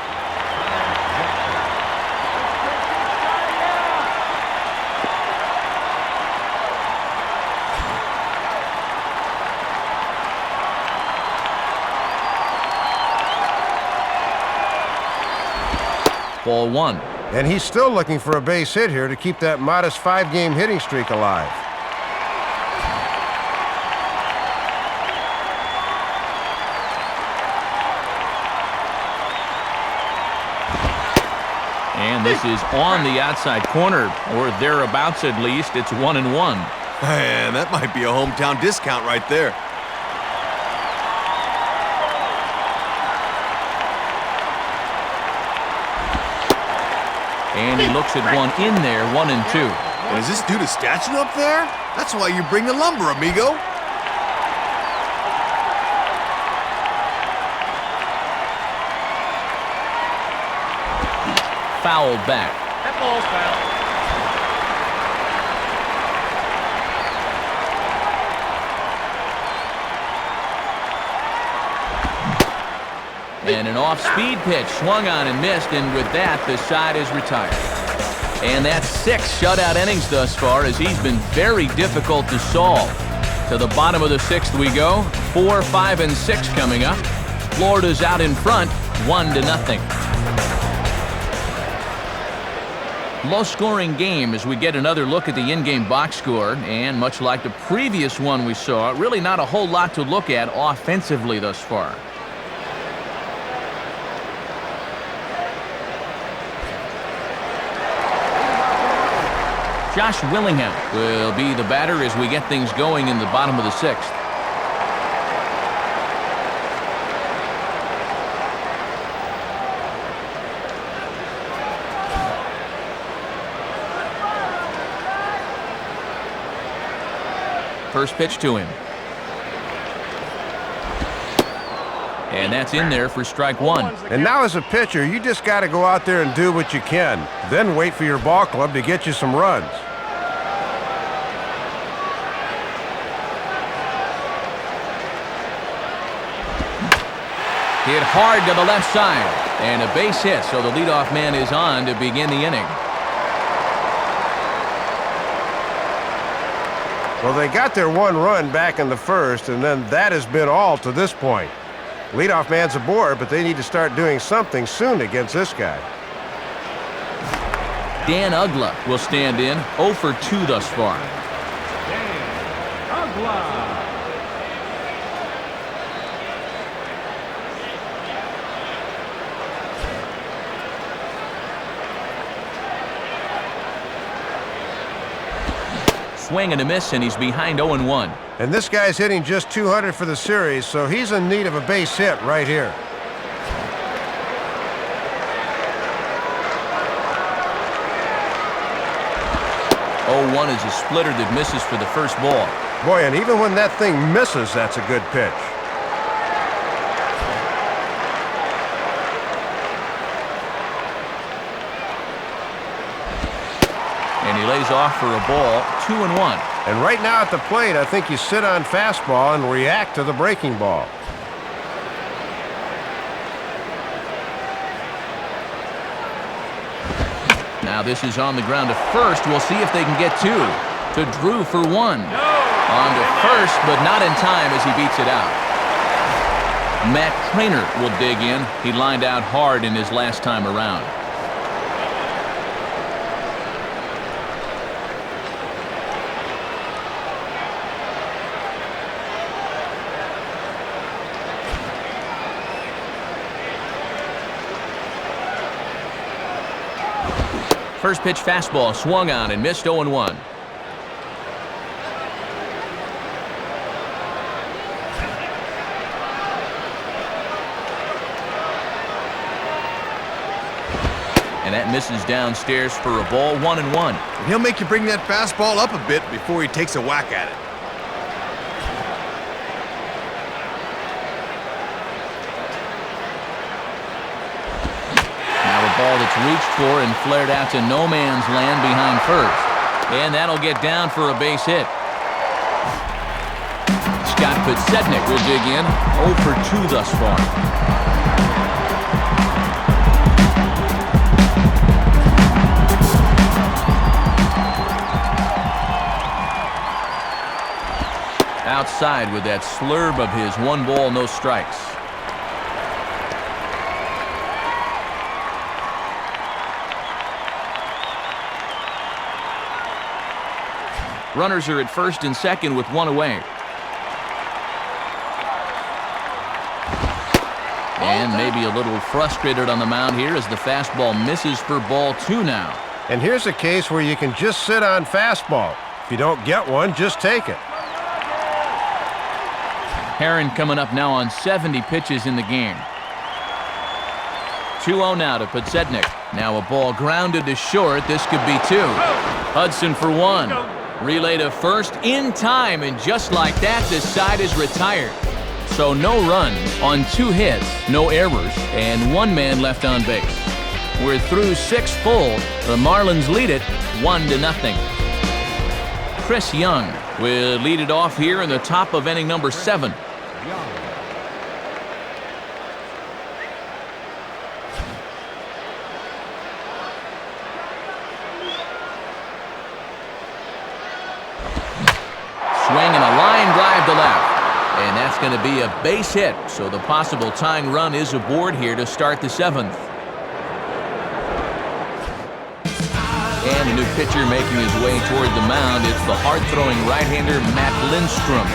Ball 1. And he's still looking for a base hit here to keep that modest 5-game hitting streak alive. And this is on the outside corner, or thereabouts at least. It's 1 and 1. Man, that might be a hometown discount right there. And he looks at one in there, 1 and 2. And is this dude a statue up there? That's why you bring the lumber, amigo. Fouled back. That ball's foul. And an off-speed pitch swung on and missed, and with that, the side is retired. And that's 6 shutout innings thus far, as he's been very difficult to solve. To the bottom of the 6th we go. 4, 5, and 6 coming up. Florida's out in front, 1-0. Low-scoring game as we get another look at the in-game box score. And much like the previous one we saw, really not a whole lot to look at offensively thus far. Josh Willingham will be the batter as we get things going in the bottom of the 6th. First pitch to him. And that's in there for strike 1. And now as a pitcher, you just got to go out there and do what you can. Then wait for your ball club to get you some runs. Hit hard to the left side. And a base hit, so the leadoff man is on to begin the inning. Well, they got their 1 run back in the 1st, and then that has been all to this point. Leadoff man's aboard, but they need to start doing something soon against this guy. Dan Ugla will stand in, 0 for 2 thus far. Dan Ugla. Swing and a miss, and he's behind 0-1. And this guy's hitting just 200 for the series, so he's in need of a base hit right here. Oh, 0-1 is a splitter that misses for the first ball. Boy, and even when that thing misses, that's a good pitch. And he lays off for a ball, 2-1. And right now at the plate, I think you sit on fastball and react to the breaking ball. Now this is on the ground to first. We'll see if they can get 2. To Drew for 1. On to first, but not in time as he beats it out. Matt Trainer will dig in. He lined out hard in his last time around. First pitch fastball swung on and missed 0-1. And that misses downstairs for a ball, 1-1. He'll make you bring that fastball up a bit before he takes a whack at it. Ball that's reached for and flared out to no man's land behind first. And that'll get down for a base hit. Scott Podsednik will dig in, 0 for 2 thus far. Outside with that slurve of his, 1 ball, no strikes. Runners are at first and second with 1 away. And maybe a little frustrated on the mound here as the fastball misses for ball 2 now. And here's a case where you can just sit on fastball. If you don't get one, just take it. Herron coming up now on 70 pitches in the game. 2-0 now to Podsednik. Now a ball grounded to short. This could be 2. Hudson for 1. Relay to first in time, and just like that, this side is retired. So no runs on 2 hits, no errors, and 1 man left on base. We're through 6 full. The Marlins lead it 1-0. Chris Young will lead it off here in the top of inning number 7. swing and a line drive to left. And that's going to be a base hit, so the possible tying run is aboard here to start the 7th. And a new pitcher making his way toward the mound. It's the hard-throwing right-hander Matt Lindstrom.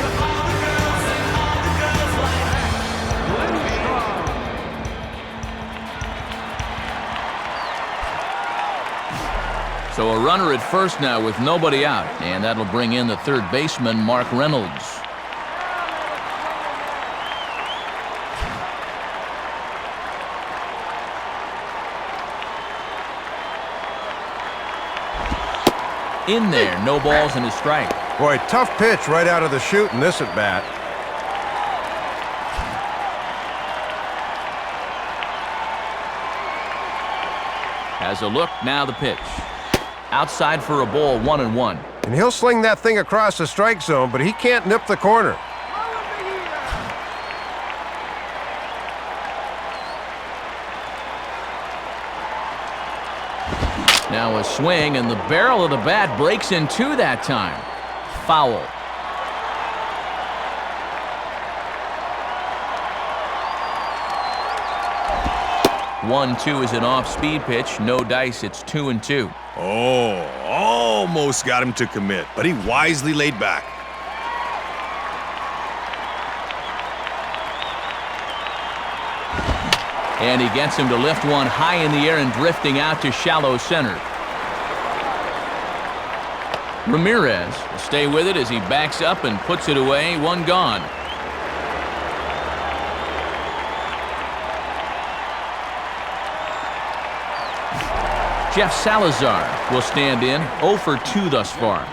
So a runner at first now with nobody out, and that'll bring in the third baseman, Mark Reynolds. In there, no balls and a strike. Boy, tough pitch right out of the chute in this at-bat. Has a look, now the pitch. Outside for a ball, 1-1. And he'll sling that thing across the strike zone, but he can't nip the corner. Now a swing, and the barrel of the bat breaks in two that time. Foul. One-two is an off-speed pitch. No dice. It's 2-2. Oh, almost got him to commit, but he wisely laid back. And he gets him to lift one high in the air and drifting out to shallow center. Ramirez will stay with it as he backs up and puts it away. One gone. Jeff Salazar will stand in, 0 for 2 thus far.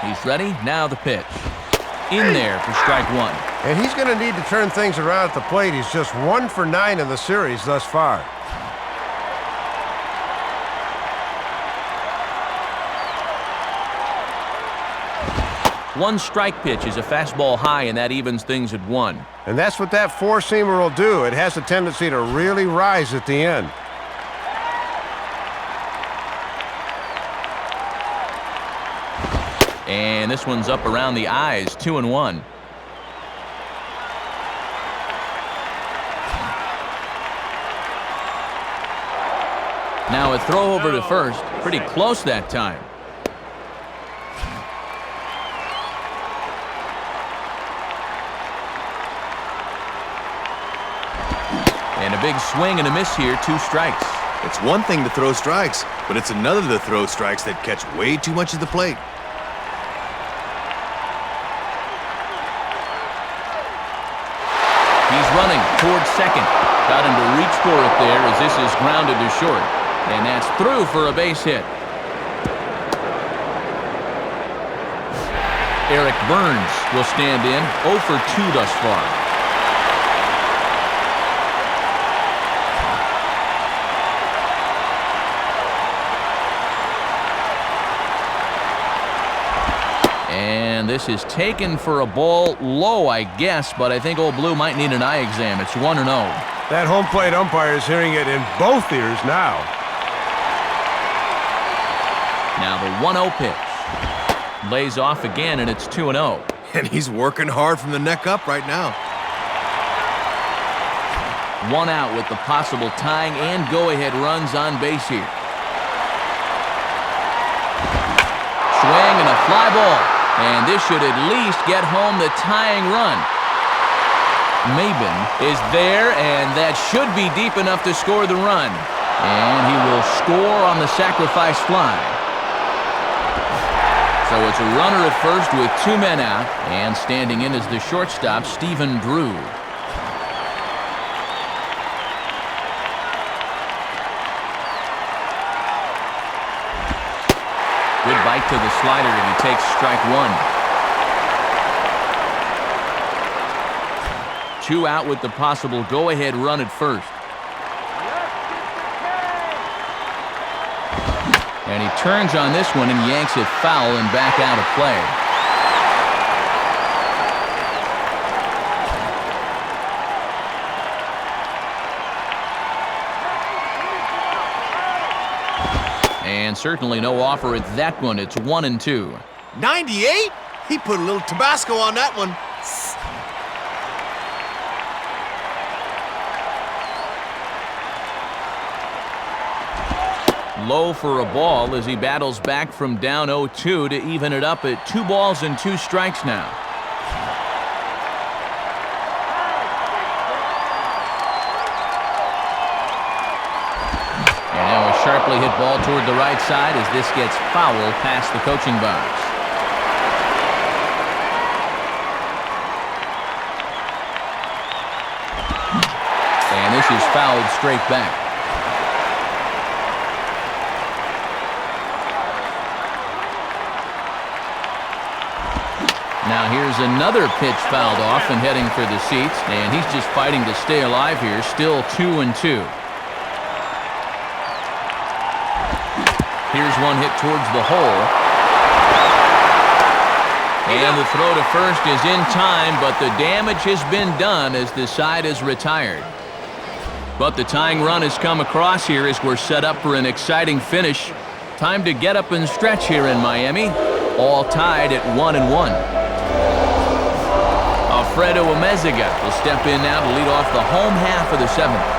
He's ready, now the pitch. In there for strike one. And he's going to need to turn things around at the plate. He's just 1 for 9 in the series thus far. One strike pitch is a fastball high, and that evens things at 1. And that's what that four-seamer will do. It has a tendency to really rise at the end. And this one's up around the eyes, 2-1. Now a throw over to first, pretty close that time. And a big swing and a miss here, 2 strikes. It's one thing to throw strikes, but it's another to throw strikes that catch way too much of the plate. He's running towards second. Got him to reach for it there as this is grounded to short. And that's through for a base hit. Eric Burns will stand in, 0 for 2 thus far. And this is taken for a ball low, I guess, but I think Old Blue might need an eye exam. It's 1-0. That home plate umpire is hearing it in both ears now. Now the 1-0 pitch. Lays off again, and it's 2-0. And he's working hard from the neck up right now. 1 out with the possible tying and go-ahead runs on base here. Swing and a fly ball. And this should at least get home the tying run. Maben is there, and that should be deep enough to score the run. And he will score on the sacrifice fly. So it's a runner at first with 2 men out, and standing in is the shortstop, Stephen Drew. Good bite to the slider, and he takes strike 1. 2 out with the possible go-ahead run at first. And he turns on this one and yanks it foul and back out of play. And certainly no offer at that one. It's 1-2. 98? He put a little Tabasco on that one. Low for a ball as he battles back from down 0-2 to even it up at 2 balls and 2 strikes now. And now a sharply hit ball toward the right side as this gets foul past the coaching box. And this is fouled straight back. Now here's another pitch fouled off and heading for the seats, and he's just fighting to stay alive here. Still 2-2. Here's one hit towards the hole. And the throw to first is in time, but the damage has been done as the side is retired. But the tying run has come across here as we're set up for an exciting finish. Time to get up and stretch here in Miami. All tied at 1-1. Alfredo Amezaga will step in now to lead off the home half of the 7th.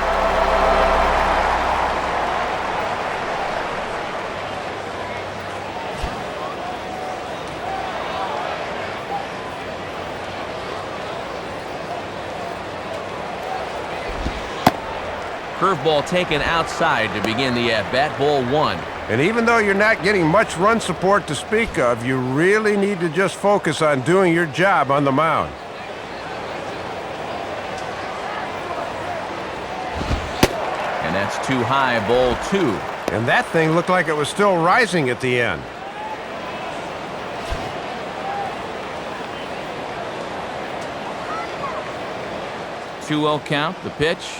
Curveball taken outside to begin the at-bat, ball 1. And even though you're not getting much run support to speak of, you really need to just focus on doing your job on the mound. And that's too high, ball 2. And that thing looked like it was still rising at the end. 2-0 count, the pitch.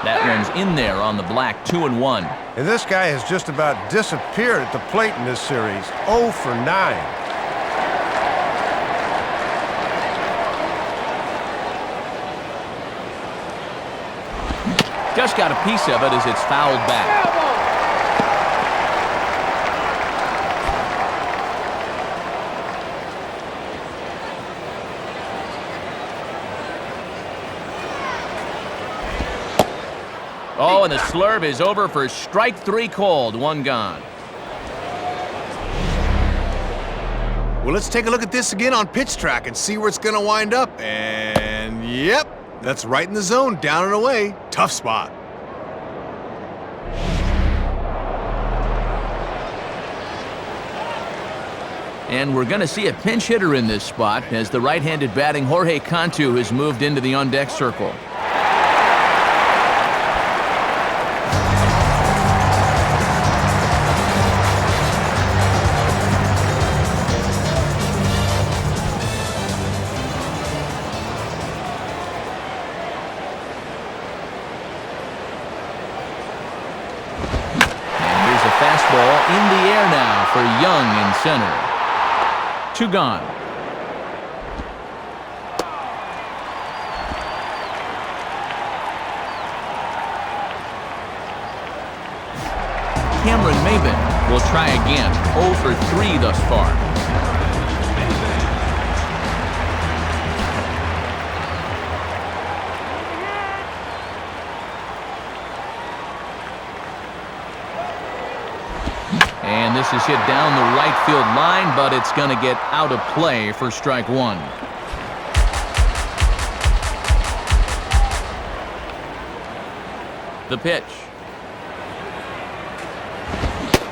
That one's in there on the black, 2-1. And this guy has just about disappeared at the plate in this series, 0 for 9. Just got a piece of it as it's fouled back. Oh, and the slurve is over for strike 3 called. 1 gone. Well, let's take a look at this again on pitch track and see where it's going to wind up. And yep, that's right in the zone, down and away. Tough spot. And we're going to see a pinch hitter in this spot as the right-handed batting Jorge Cantu has moved into the on-deck circle. Fastball in the air now for Young in center. 2 gone. Cameron Maben will try again. 0 for 3 thus far. And this is hit down the right field line, but it's going to get out of play for strike 1. The pitch.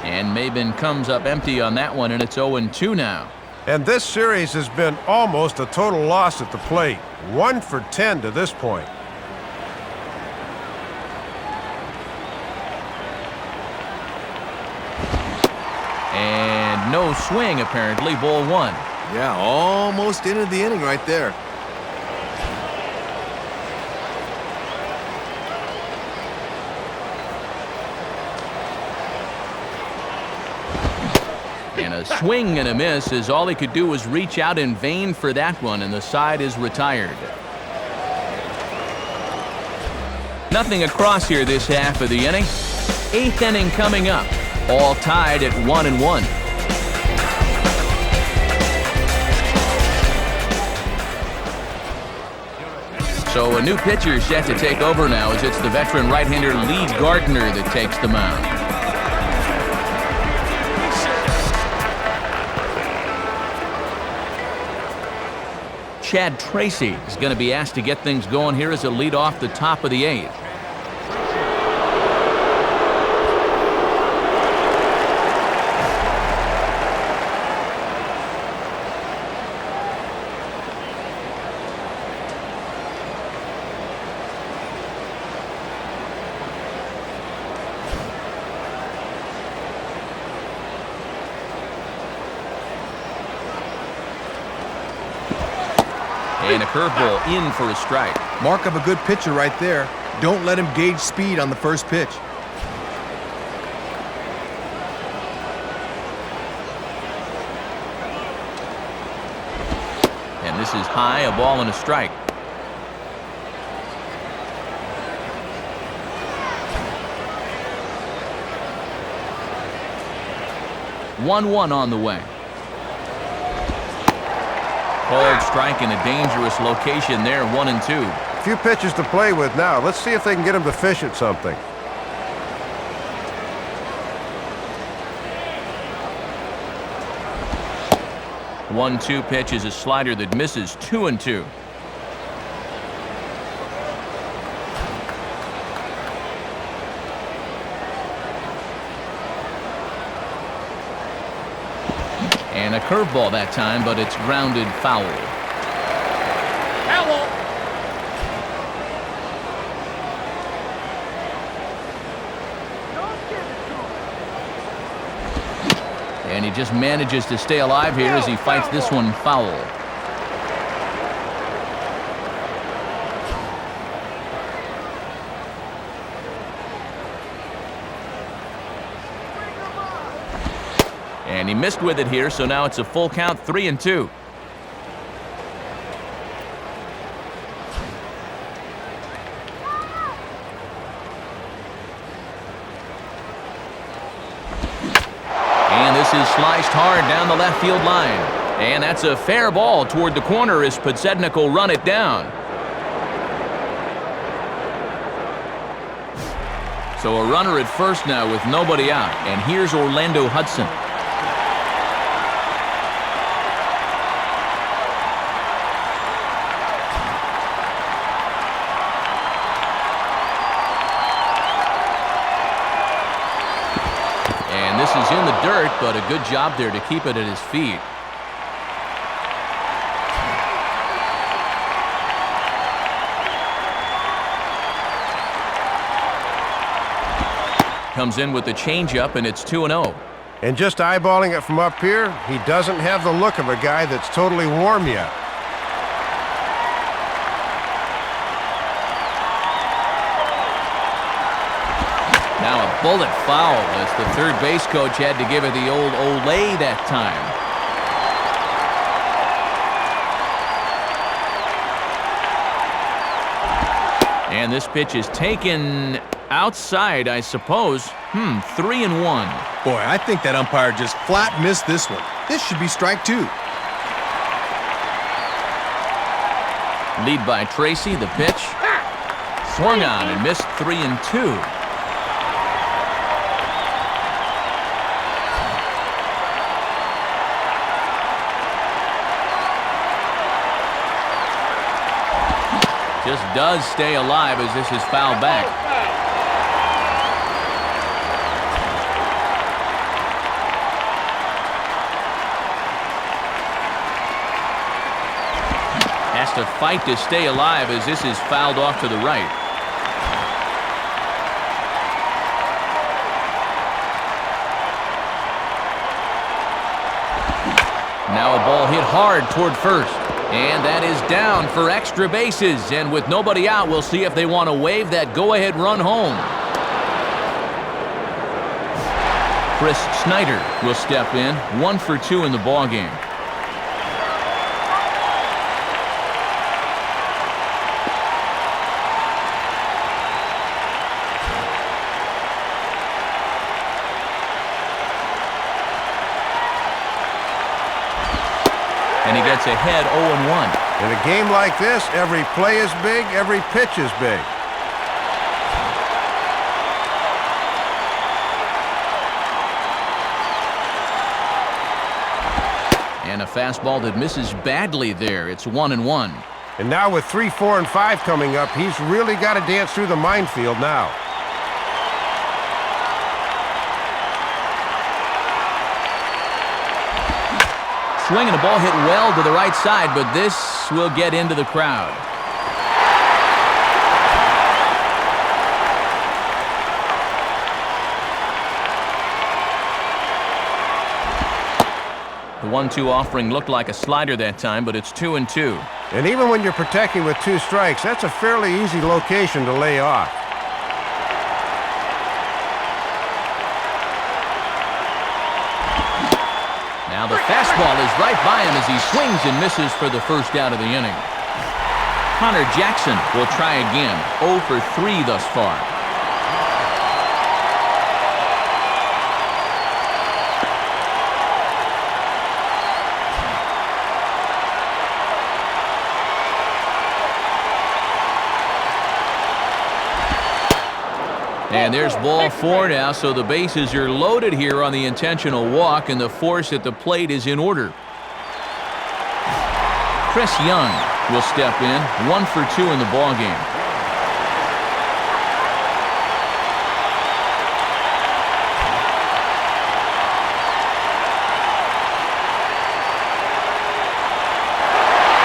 And Maben comes up empty on that one, and it's 0-2 now. And this series has been almost a total loss at the plate. 1 for 10 to this point. And no swing, apparently. Ball 1. Yeah, almost into the inning right there. And a swing and a miss as all he could do was reach out in vain for that one, and the side is retired. Nothing across here this half of the inning. Eighth inning coming up. All tied at 1-1. So a new pitcher set to take over now as it's the veteran right-hander Lee Gardner that takes the mound. Chad Tracy is going to be asked to get things going here as a lead off the top of the 8th. And a curveball in for a strike. Mark of a good pitcher right there. Don't let him gauge speed on the first pitch. And this is high, a ball and a strike. One on the way. Called strike in a dangerous location there, 1-2. A few pitches to play with now. Let's see if they can get him to fish at something. One-two pitch is a slider that misses, 2-2. And a curveball that time, but it's grounded foul. And he just manages to stay alive here as he fights this one foul. And he missed with it here, so now it's a full count, 3-2. And this is sliced hard down the left field line. And that's a fair ball toward the corner as Podsednik will run it down. So a runner at first now with nobody out. And here's Orlando Hudson. And this is in the dirt, but a good job there to keep it at his feet. Comes in with the changeup, and it's 2-0. And just eyeballing it from up here, he doesn't have the look of a guy that's totally warm yet. Now a bullet foul as the third base coach had to give it the old Olay that time. And this pitch is taken outside, I suppose. 3-1. Boy, I think that umpire just flat missed this one. This should be strike 2. Lead by Tracy, the pitch. Swung on and missed, 3-2. Just does stay alive as this is fouled back. Has to fight to stay alive as this is fouled off to the right. Now a ball hit hard toward first. And that is down for extra bases. And with nobody out, we'll see if they want to wave that go-ahead run home. Chris Snyder will step in, 1 for 2 in the ballgame. ahead 0-1. In a game like this, every play is big, every pitch is big. And a fastball that misses badly there. It's 1-1. And now with 3, 4, and 5 coming up, he's really got to dance through the minefield now. Swing and a ball hit well to the right side, but this will get into the crowd. The 1-2 offering looked like a slider that time, but it's 2-2. And even when you're protecting with 2 strikes, that's a fairly easy location to lay off. Now the fastball is right by him as he swings and misses for the first out of the inning. Connor Jackson will try again, 0 for 3 thus far. And there's ball 4 now, so the bases are loaded here on the intentional walk, and the force at the plate is in order. Chris Young will step in, 1 for 2 in the ballgame.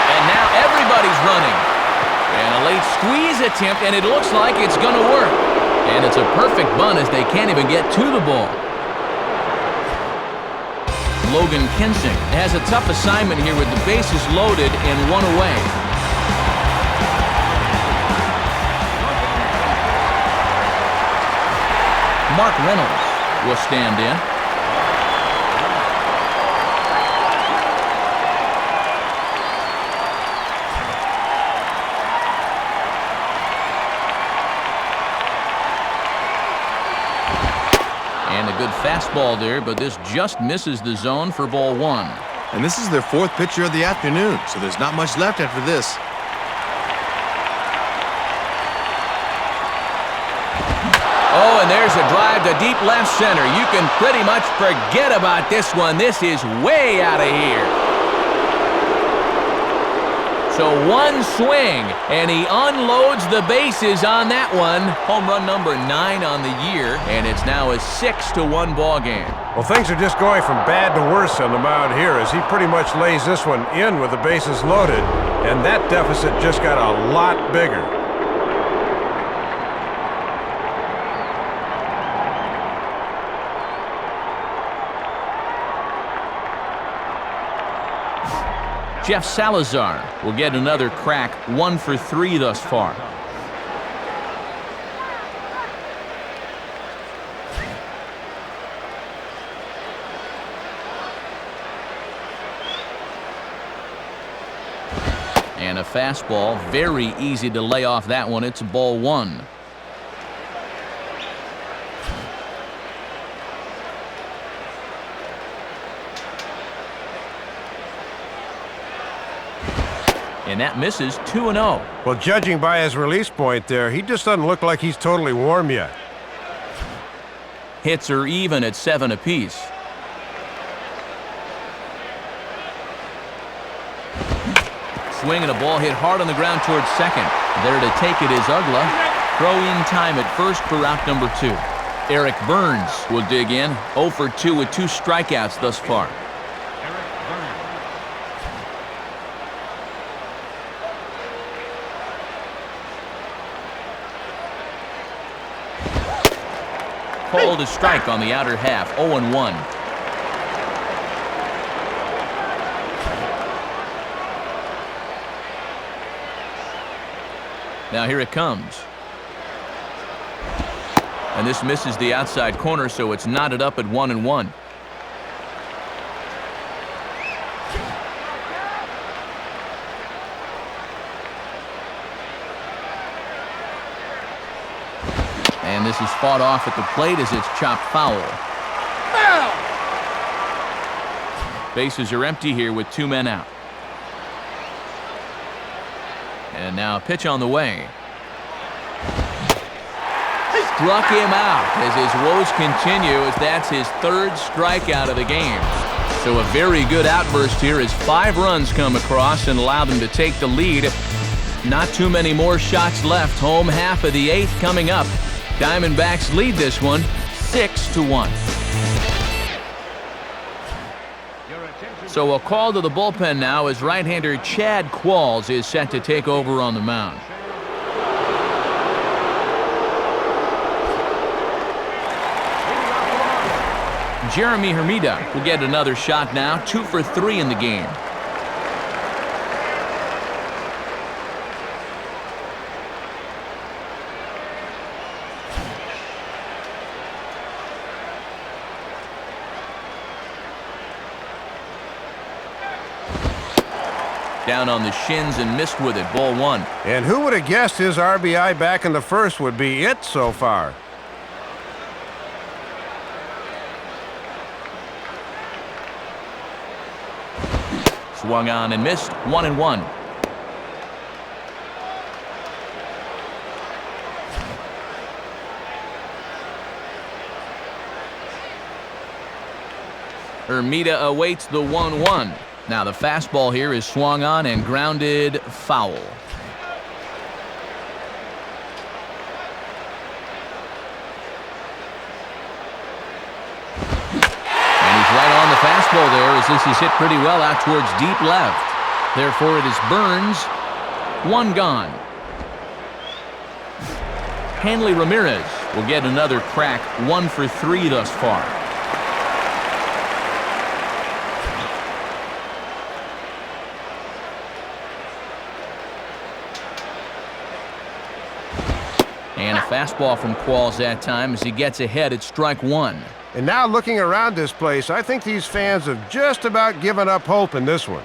And now everybody's running. And a late squeeze attempt, and it looks like it's going to work. And it's a perfect bunt as they can't even get to the ball. Logan Kinsing has a tough assignment here with the bases loaded and 1 away. Mark Reynolds will stand in. And a good fastball there, but this just misses the zone for ball 1. And this is their 4th pitcher of the afternoon, so there's not much left after this. Oh, and there's a drive to deep left center. You can pretty much forget about this one. This is way out of here. So 1 swing, and he unloads the bases on that one. Home run number 9 on the year, and it's now a 6-1 ball game. Well, things are just going from bad to worse on the mound here as he pretty much lays this one in with the bases loaded, and that deficit just got a lot bigger. Jeff Salazar will get another crack, 1 for 3 thus far. And a fastball, very easy to lay off that one. It's ball 1. And that misses 2-0. Well, judging by his release point there, he just doesn't look like he's totally warm yet. Hits are even at 7 apiece. Swing and a ball hit hard on the ground towards second. There to take it is Ugla. Throw in time at first for out number 2. Eric Burns will dig in, 0 for 2 with 2 strikeouts thus far. Called a strike on the outer half, 0-1. Now here it comes. And this misses the outside corner, so it's knotted up at 1-1. And this is fought off at the plate as it's chopped foul. Bases are empty here with 2 men out. And now a pitch on the way. Struck him out as his woes continue, as that's his third strikeout of the game. So a very good outburst here as 5 runs come across and allow them to take the lead. Not too many more shots left. Home half of the 8th coming up. Diamondbacks lead this one 6-1. So a call to the bullpen now as right-hander Chad Qualls is set to take over on the mound. Jeremy Hermida will get another shot now, 2 for 3 in the game. Down on the shins and missed with it, ball 1. And who would have guessed his RBI back in the first would be it so far? Swung on and missed, 1-1. Hermida awaits the 1-1. Now the fastball here is swung on and grounded foul. Right on the fastball there, as this is hit pretty well out towards deep left. Therefore it is Burns, 1 gone. Hanley Ramirez will get another crack, 1 for 3 thus far. And a fastball from Qualls that time as he gets ahead at strike 1. And now looking around this place, I think these fans have just about given up hope in this one.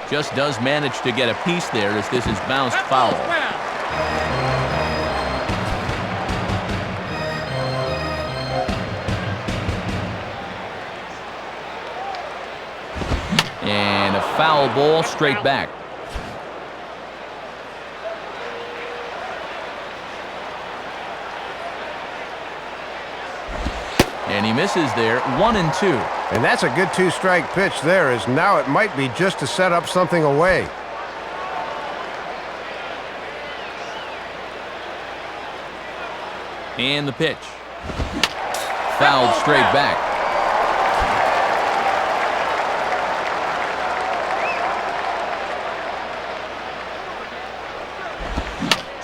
Just does manage to get a piece there as this is bounced foul. And a foul ball straight back. And he misses there, 1-2. And that's a good 2-strike pitch there, as now it might be just to set up something away. And the pitch. Fouled straight back.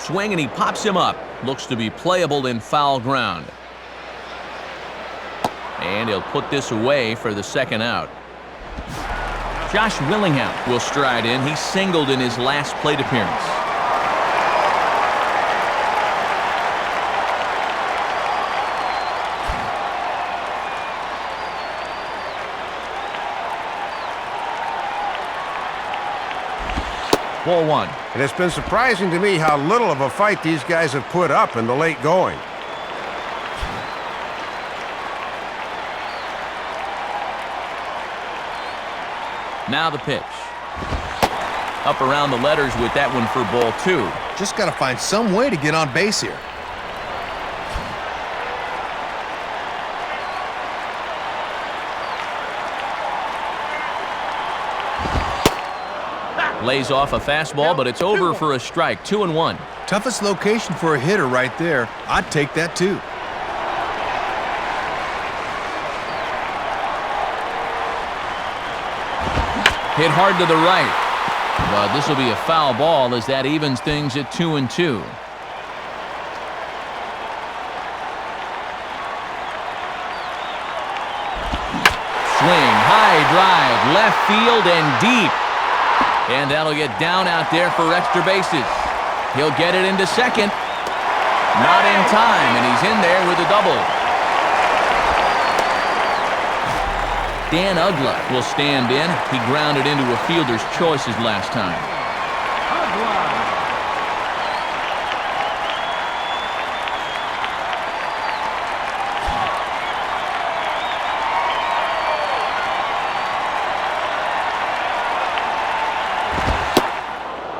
Swing and he pops him up. Looks to be playable in foul ground. And he'll put this away for the second out. Josh Willingham will stride in. He singled in his last plate appearance. Ball 1. And it's been surprising to me how little of a fight these guys have put up in the late going. Now the pitch. Up around the letters with that one for ball 2. Just got to find some way to get on base here. Lays off a fastball, but it's over for a strike. 2-1. Toughest location for a hitter right there. I'd take that too. Hit hard to the right. But this will be a foul ball as that evens things at 2-2. Swing, high drive, left field and deep. And that'll get down out there for extra bases. He'll get it into second. Not in time, and he's in there with a double. Dan Ugla will stand in. He grounded into a fielder's choices last time.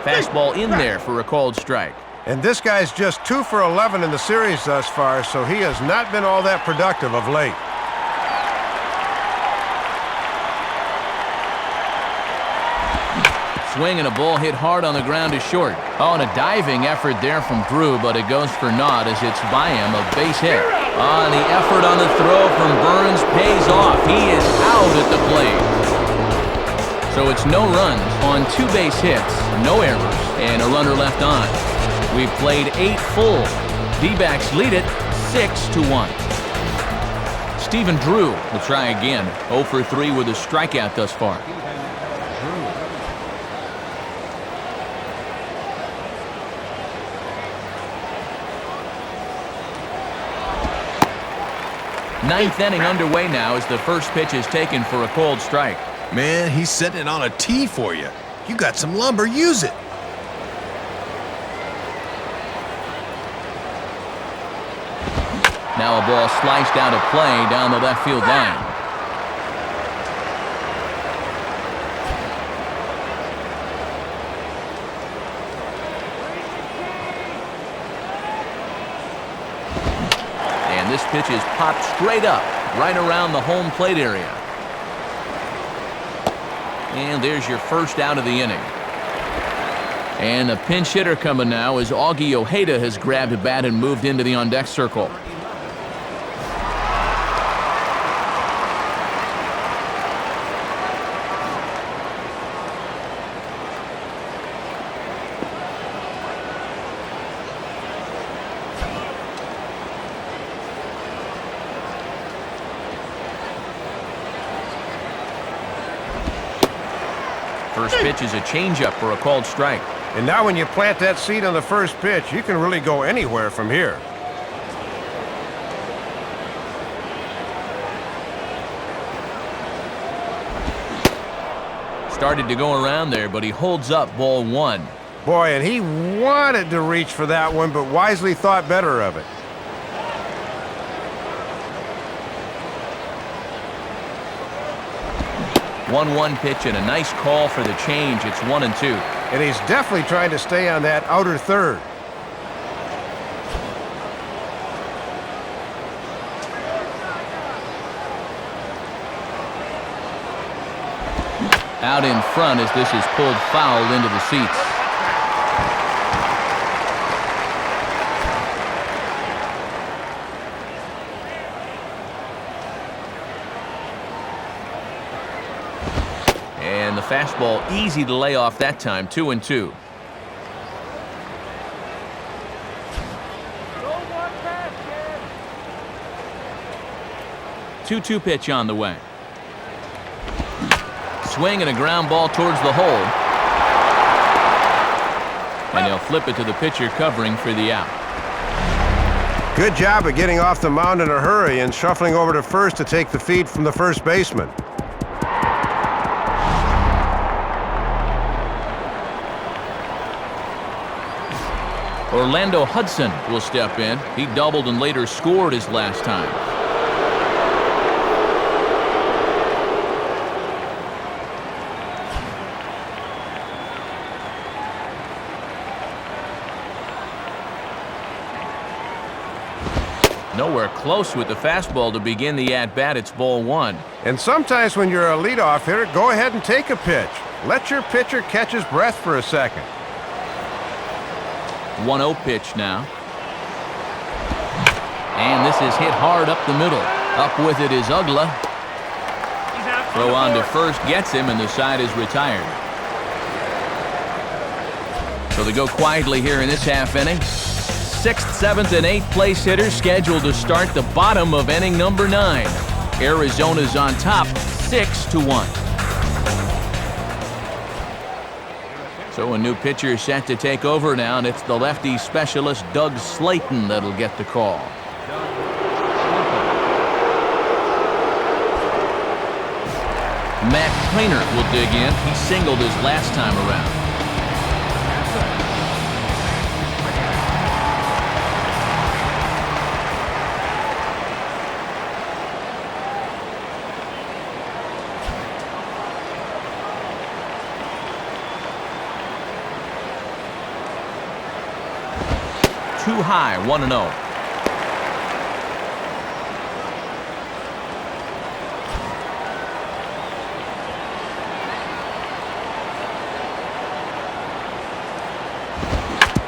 Fastball in there for a called strike. And this guy's just 2 for 11 in the series thus far, so he has not been all that productive of late. Swing and a ball hit hard on the ground to short. Oh, and a diving effort there from Drew, but it goes for naught as it's by him, a base hit. Oh, and the effort on the throw from Burns pays off. He is out at the plate. So it's no runs on 2 base hits, no errors, and a runner left on. We've played 8 full. D-backs lead it 6-1. Stephen Drew will try again. 0 for 3 with a strikeout thus far. Ninth inning underway now as the first pitch is taken for a called strike. Man, he's setting it on a tee for you. You got some lumber, use it. Now a ball sliced out of play down the left field line. And this pitch is popped straight up, right around the home plate area. And there's your first out of the inning. And a pinch hitter coming now as Augie Ojeda has grabbed a bat and moved into the on-deck circle. First pitch is a changeup for a called strike. And now when you plant that seed on the first pitch, you can really go anywhere from here. Started to go around there, but he holds up ball 1. Boy, and he wanted to reach for that one, but wisely thought better of it. One pitch and a nice call for the change. It's 1-2. And he's definitely trying to stay on that outer third. Out in front as this is pulled foul into the seats. And the fastball easy to lay off that time, 2-2. 2-2 pitch on the way. Swing and a ground ball towards the hole. And they'll flip it to the pitcher covering for the out. Good job of getting off the mound in a hurry and shuffling over to first to take the feed from the first baseman. Orlando Hudson will step in. He doubled and later scored his last time. Nowhere close with the fastball to begin the at-bat. It's ball 1. And sometimes when you're a leadoff hitter, go ahead and take a pitch. Let your pitcher catch his breath for a second. 1-0 pitch now. And this is hit hard up the middle. Up with it is Ugla. Throw on to first gets him, and the side is retired. So they go quietly here in this half inning. 6th, 7th, and 8th place hitters scheduled to start the bottom of inning number 9. Arizona's on top, 6-1. So a new pitcher set to take over now, and it's the lefty specialist Doug Slayton that'll get the call. Matt Plainer will dig in. He singled his last time around. too high, 1-0.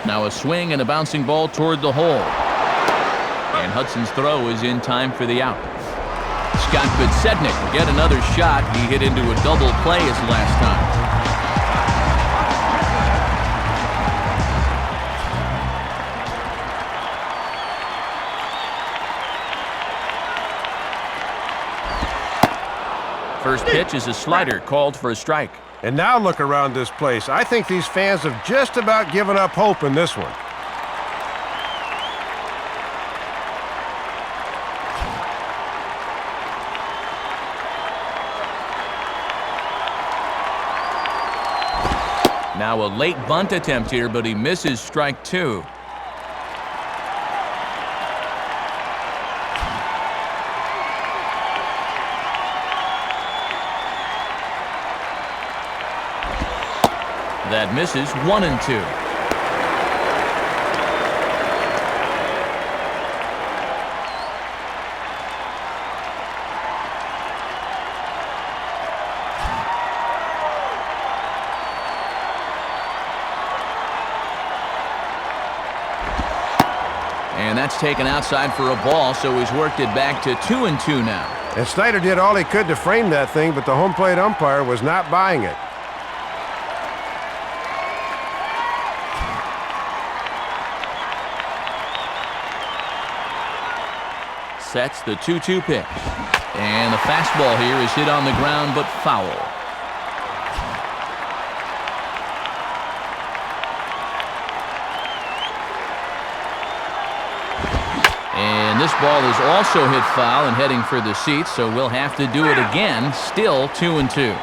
Now a swing and a bouncing ball toward the hole. And Hudson's throw is in time for the out. Scott Podsednik will get another shot. He hit into a double play his last time. First pitch is a slider called for a strike. And now look around this place. I think these fans have just about given up hope in this one. Now a late bunt attempt here, but he misses strike 2. That misses, 1-2. And that's taken outside for a ball, so he's worked it back to 2-2 now. And Snyder did all he could to frame that thing, but the home plate umpire was not buying it. Sets the 2-2 pitch. And the fastball here is hit on the ground, but foul. And this ball is also hit foul and heading for the seats, so we'll have to do it again. Still 2-2.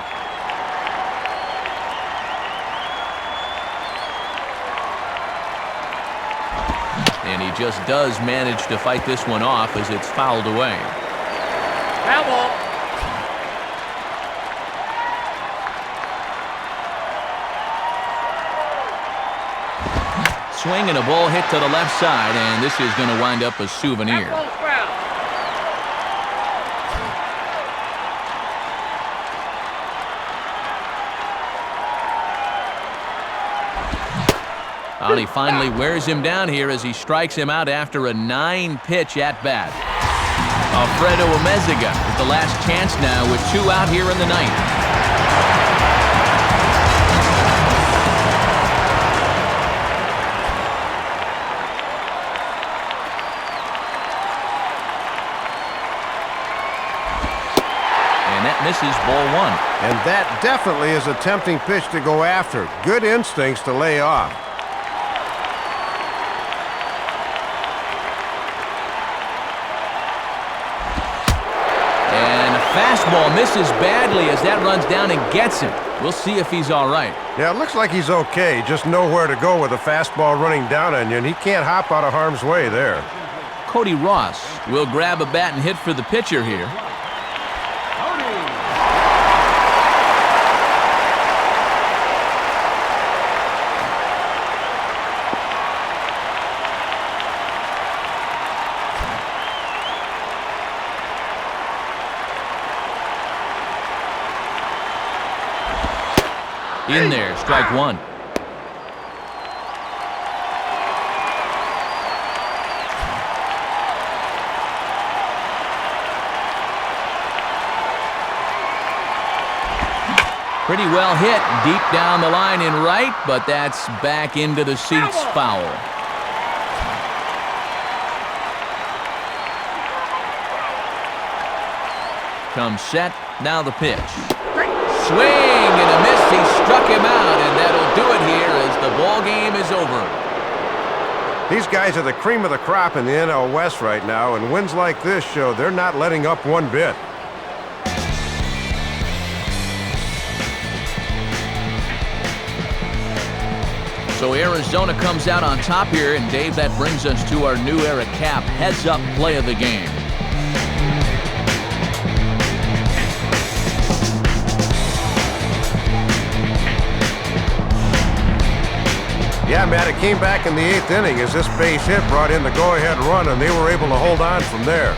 And he just does manage to fight this one off as it's fouled away. Foul ball. Swing and a ball hit to the left side, and this is going to wind up a souvenir. Foul ball, foul. Well, he finally wears him down here as he strikes him out after a 9-pitch at-bat. Alfredo Amezaga with the last chance now with 2 out here in the ninth. And that misses, ball 1. And that definitely is a tempting pitch to go after. Good instincts to lay off. Fastball misses badly as that runs down and gets him. We'll see if he's all right. Yeah, it looks like he's okay. Just nowhere to go with a fastball running down on you, and he can't hop out of harm's way there. Cody Ross will grab a bat and hit for the pitcher here. In there, strike 1. Pretty well hit deep down the line in right, but that's back into the seats, foul. Comes set, now the pitch. Swing and a miss. He struck him out, and that'll do it here as the ball game is over. These guys are the cream of the crop in the NL West right now, and wins like this show they're not letting up one bit. So Arizona comes out on top here, and Dave, that brings us to our new era cap heads-up play of the game. Yeah, Matt, it came back in the 8th inning as this base hit brought in the go-ahead run, and they were able to hold on from there.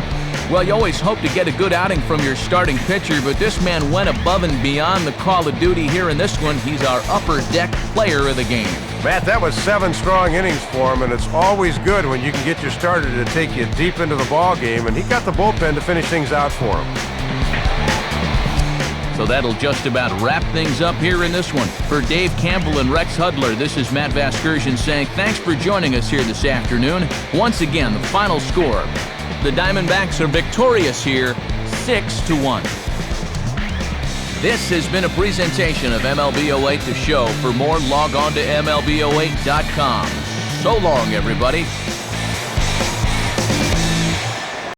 Well, you always hope to get a good outing from your starting pitcher, but this man went above and beyond the call of duty here in this one. He's our upper deck player of the game. Matt, that was 7 strong innings for him, and it's always good when you can get your starter to take you deep into the ball game, and he got the bullpen to finish things out for him. So that'll just about wrap things up here in this one. For Dave Campbell and Rex Hudler, this is Matt Vasgersian saying thanks for joining us here this afternoon. Once again, the final score. The Diamondbacks are victorious here, 6-1. This has been a presentation of MLB 08 The Show. For more, log on to MLB08.com. So long, everybody.